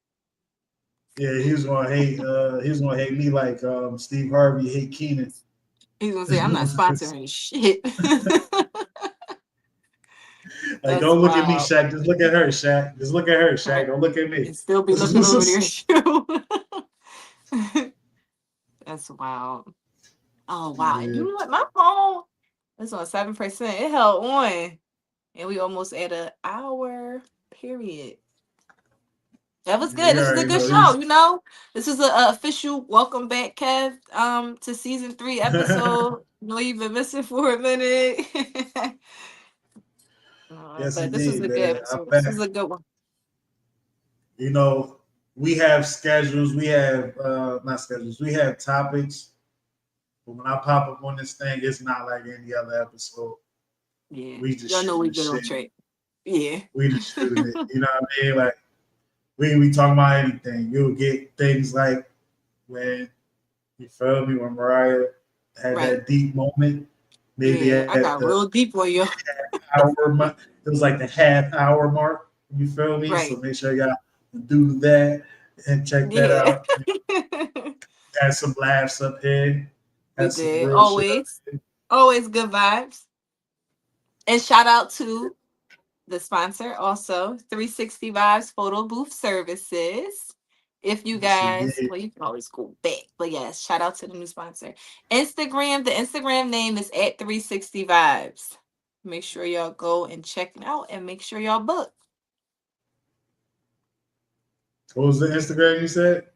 Speaker 2: yeah, he was gonna hate. He was gonna hate me like Steve Harvey hate Keenan.
Speaker 1: He's gonna say, "I'm not sponsoring shit."
Speaker 2: Like,
Speaker 1: That's
Speaker 2: don't look at me,
Speaker 1: wild.
Speaker 2: Shaq. Just look at her, Shaq. Just look at her,
Speaker 1: Right.
Speaker 2: Shaq. Don't look at me.
Speaker 1: And still be looking over their shoe. That's wild. Oh wow. And you
Speaker 2: Yeah.
Speaker 1: know what? My phone is on 7%. It held on. And we almost at an hour period. That was
Speaker 2: Yeah,
Speaker 1: good.
Speaker 2: you
Speaker 1: This was a
Speaker 2: already
Speaker 1: good
Speaker 2: know.
Speaker 1: show, you know. This is a official welcome back, Kev, to season 3 episode. No, you've been missing for a minute.
Speaker 2: Yes,
Speaker 1: But this was
Speaker 2: indeed,
Speaker 1: a good
Speaker 2: man. I'm
Speaker 1: episode. This
Speaker 2: back.
Speaker 1: was a good one.
Speaker 2: You know, we have schedules. We have not schedules. We have topics. But when I pop up on this thing, it's not like any other episode.
Speaker 1: Yeah.
Speaker 2: We just
Speaker 1: Y'all know
Speaker 2: shooting
Speaker 1: we
Speaker 2: the
Speaker 1: good on
Speaker 2: shit.
Speaker 1: track. Yeah.
Speaker 2: We just shooting it. You know what I mean? Like we talking about anything. You'll get things like when you feel me when Mariah had
Speaker 1: Right.
Speaker 2: that deep moment, maybe
Speaker 1: Yeah. I
Speaker 2: at
Speaker 1: got
Speaker 2: the
Speaker 1: real deep on you.
Speaker 2: hour mark. It was like the half hour mark. You feel me? So
Speaker 1: Right.
Speaker 2: make sure y'all do that and check that
Speaker 1: Yeah.
Speaker 2: out. Had some laughs up here.
Speaker 1: We
Speaker 2: Had some
Speaker 1: did.
Speaker 2: real shit up
Speaker 1: Always.
Speaker 2: here.
Speaker 1: Always good vibes. And shout out to the sponsor also, 360 Vibes Photo Booth Services. If you
Speaker 2: Yes,
Speaker 1: guys,
Speaker 2: indeed.
Speaker 1: well, you can always go back, but yes, shout out to the new sponsor. Instagram, the Instagram name is at 360 Vibes. Make sure y'all go and check it out and make sure y'all book.
Speaker 2: What was the Instagram you said?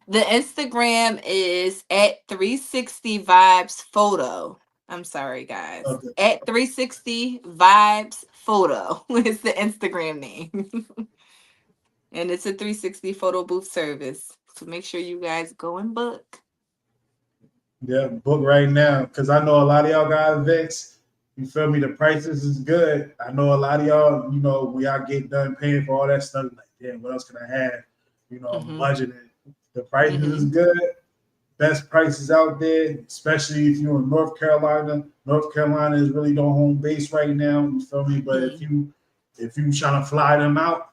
Speaker 1: The Instagram is at 360 Vibes Photo. I'm sorry, guys.
Speaker 2: Okay.
Speaker 1: At 360 Vibes Photo is the Instagram name. And it's a 360 photo booth service. So make sure you guys go and book.
Speaker 2: Yeah, book right now. Cause I know a lot of y'all got events. You feel me? The prices is good. I know a lot of y'all, when y'all get done paying for all that stuff, like, damn, what else can I have?
Speaker 1: Mm-hmm.
Speaker 2: Budgeting. The prices is
Speaker 1: Mm-hmm.
Speaker 2: good. Best prices out there, especially if you're in North Carolina. North Carolina is really the home base right now. You feel me? But if if you trying to fly them out,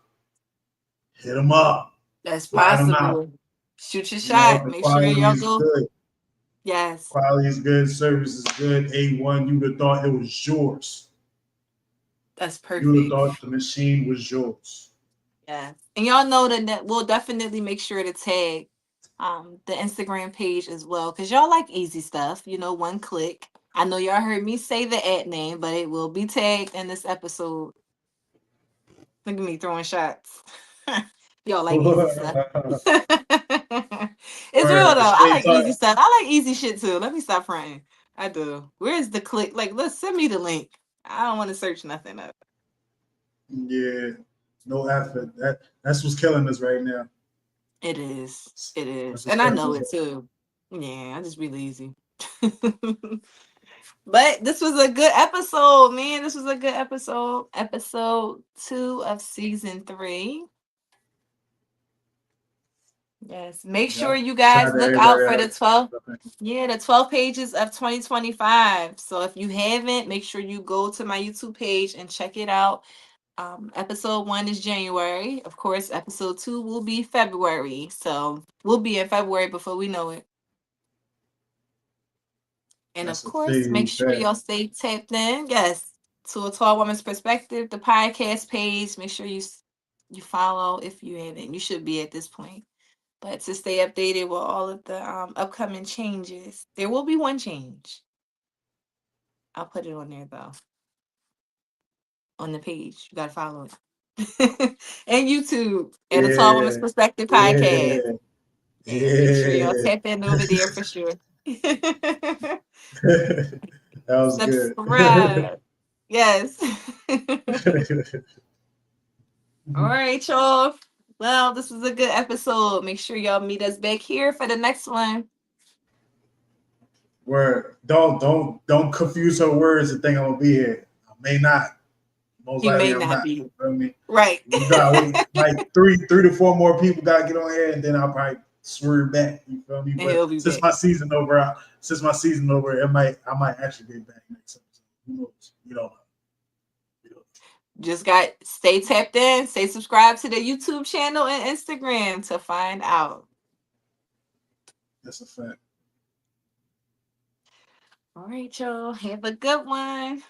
Speaker 2: hit them up,
Speaker 1: That's
Speaker 2: fly them out.
Speaker 1: possible. Shoot your
Speaker 2: You know,
Speaker 1: shot.
Speaker 2: the
Speaker 1: Make sure
Speaker 2: quality
Speaker 1: y'all
Speaker 2: is
Speaker 1: go.
Speaker 2: good.
Speaker 1: Yes.
Speaker 2: Quality is good. Service is good. A1. You would have thought it was yours.
Speaker 1: That's
Speaker 2: You would have
Speaker 1: perfect.
Speaker 2: thought the machine was yours.
Speaker 1: Yeah. And y'all know that we'll definitely make sure to tag the Instagram page as well. Cause y'all like easy stuff, one click. I know y'all heard me say the ad name, but it will be tagged in this episode. Look at me throwing shots. Y'all like easy stuff. It's real
Speaker 2: Word,
Speaker 1: though. I
Speaker 2: straight
Speaker 1: like easy
Speaker 2: talk.
Speaker 1: stuff. I like easy shit too. Let me stop fronting. I do. Where's the click? Like, let's send me the link. I don't want to search nothing up.
Speaker 2: Yeah, no effort. That's what's killing us right now.
Speaker 1: It is. It is.
Speaker 2: That's what's
Speaker 1: And I
Speaker 2: killing
Speaker 1: know
Speaker 2: us.
Speaker 1: it too. Yeah, I just be lazy. But this was a good episode, man. This was a good episode. Episode 2 of season 3. Yes. Make
Speaker 2: Yeah.
Speaker 1: sure you
Speaker 2: Shout
Speaker 1: guys
Speaker 2: out to
Speaker 1: look
Speaker 2: everybody
Speaker 1: out for the
Speaker 2: else.
Speaker 1: 12. Yeah, the 12 pages of 2025. So if you haven't, make sure you go to my YouTube page and check it out. Episode 1 is January. Of course, episode 2 will be February. So we'll be in February before we know it. And of
Speaker 2: That's a
Speaker 1: course, make
Speaker 2: fade
Speaker 1: sure
Speaker 2: back.
Speaker 1: y'all stay tapped in. Yes, to a tall woman's perspective, the podcast page. Make sure you follow if you haven't. You should be at this point. But to stay updated with all of the upcoming changes, there will be one change. I'll put it on there though, on the page. You gotta follow it. And YouTube at a Tall Woman's
Speaker 2: Yeah,
Speaker 1: Perspective podcast.
Speaker 2: yeah,
Speaker 1: And make sure y'all
Speaker 2: yeah.
Speaker 1: tap in over there for sure.
Speaker 2: That was good.
Speaker 1: Subscribe. Yes. All right, y'all. Well, this was a good episode. Make sure y'all meet us back here for the next one.
Speaker 2: Word. Don't confuse her words and think I'm gonna be here. I may not. Most
Speaker 1: He may
Speaker 2: likely I'm
Speaker 1: not
Speaker 2: not.
Speaker 1: be.
Speaker 2: You feel me?
Speaker 1: Right.
Speaker 2: You gotta wait like three to four more people gotta get on here and then I'll probably swerve back. You feel me?
Speaker 1: And
Speaker 2: But
Speaker 1: he'll be
Speaker 2: since
Speaker 1: back.
Speaker 2: my season over, I might actually be back next episode. Who knows? You don't know. You don't know.
Speaker 1: Just got stay tapped in, stay subscribed to the YouTube channel and Instagram to find out.
Speaker 2: That's a fact.
Speaker 1: All right, y'all. Have a good one.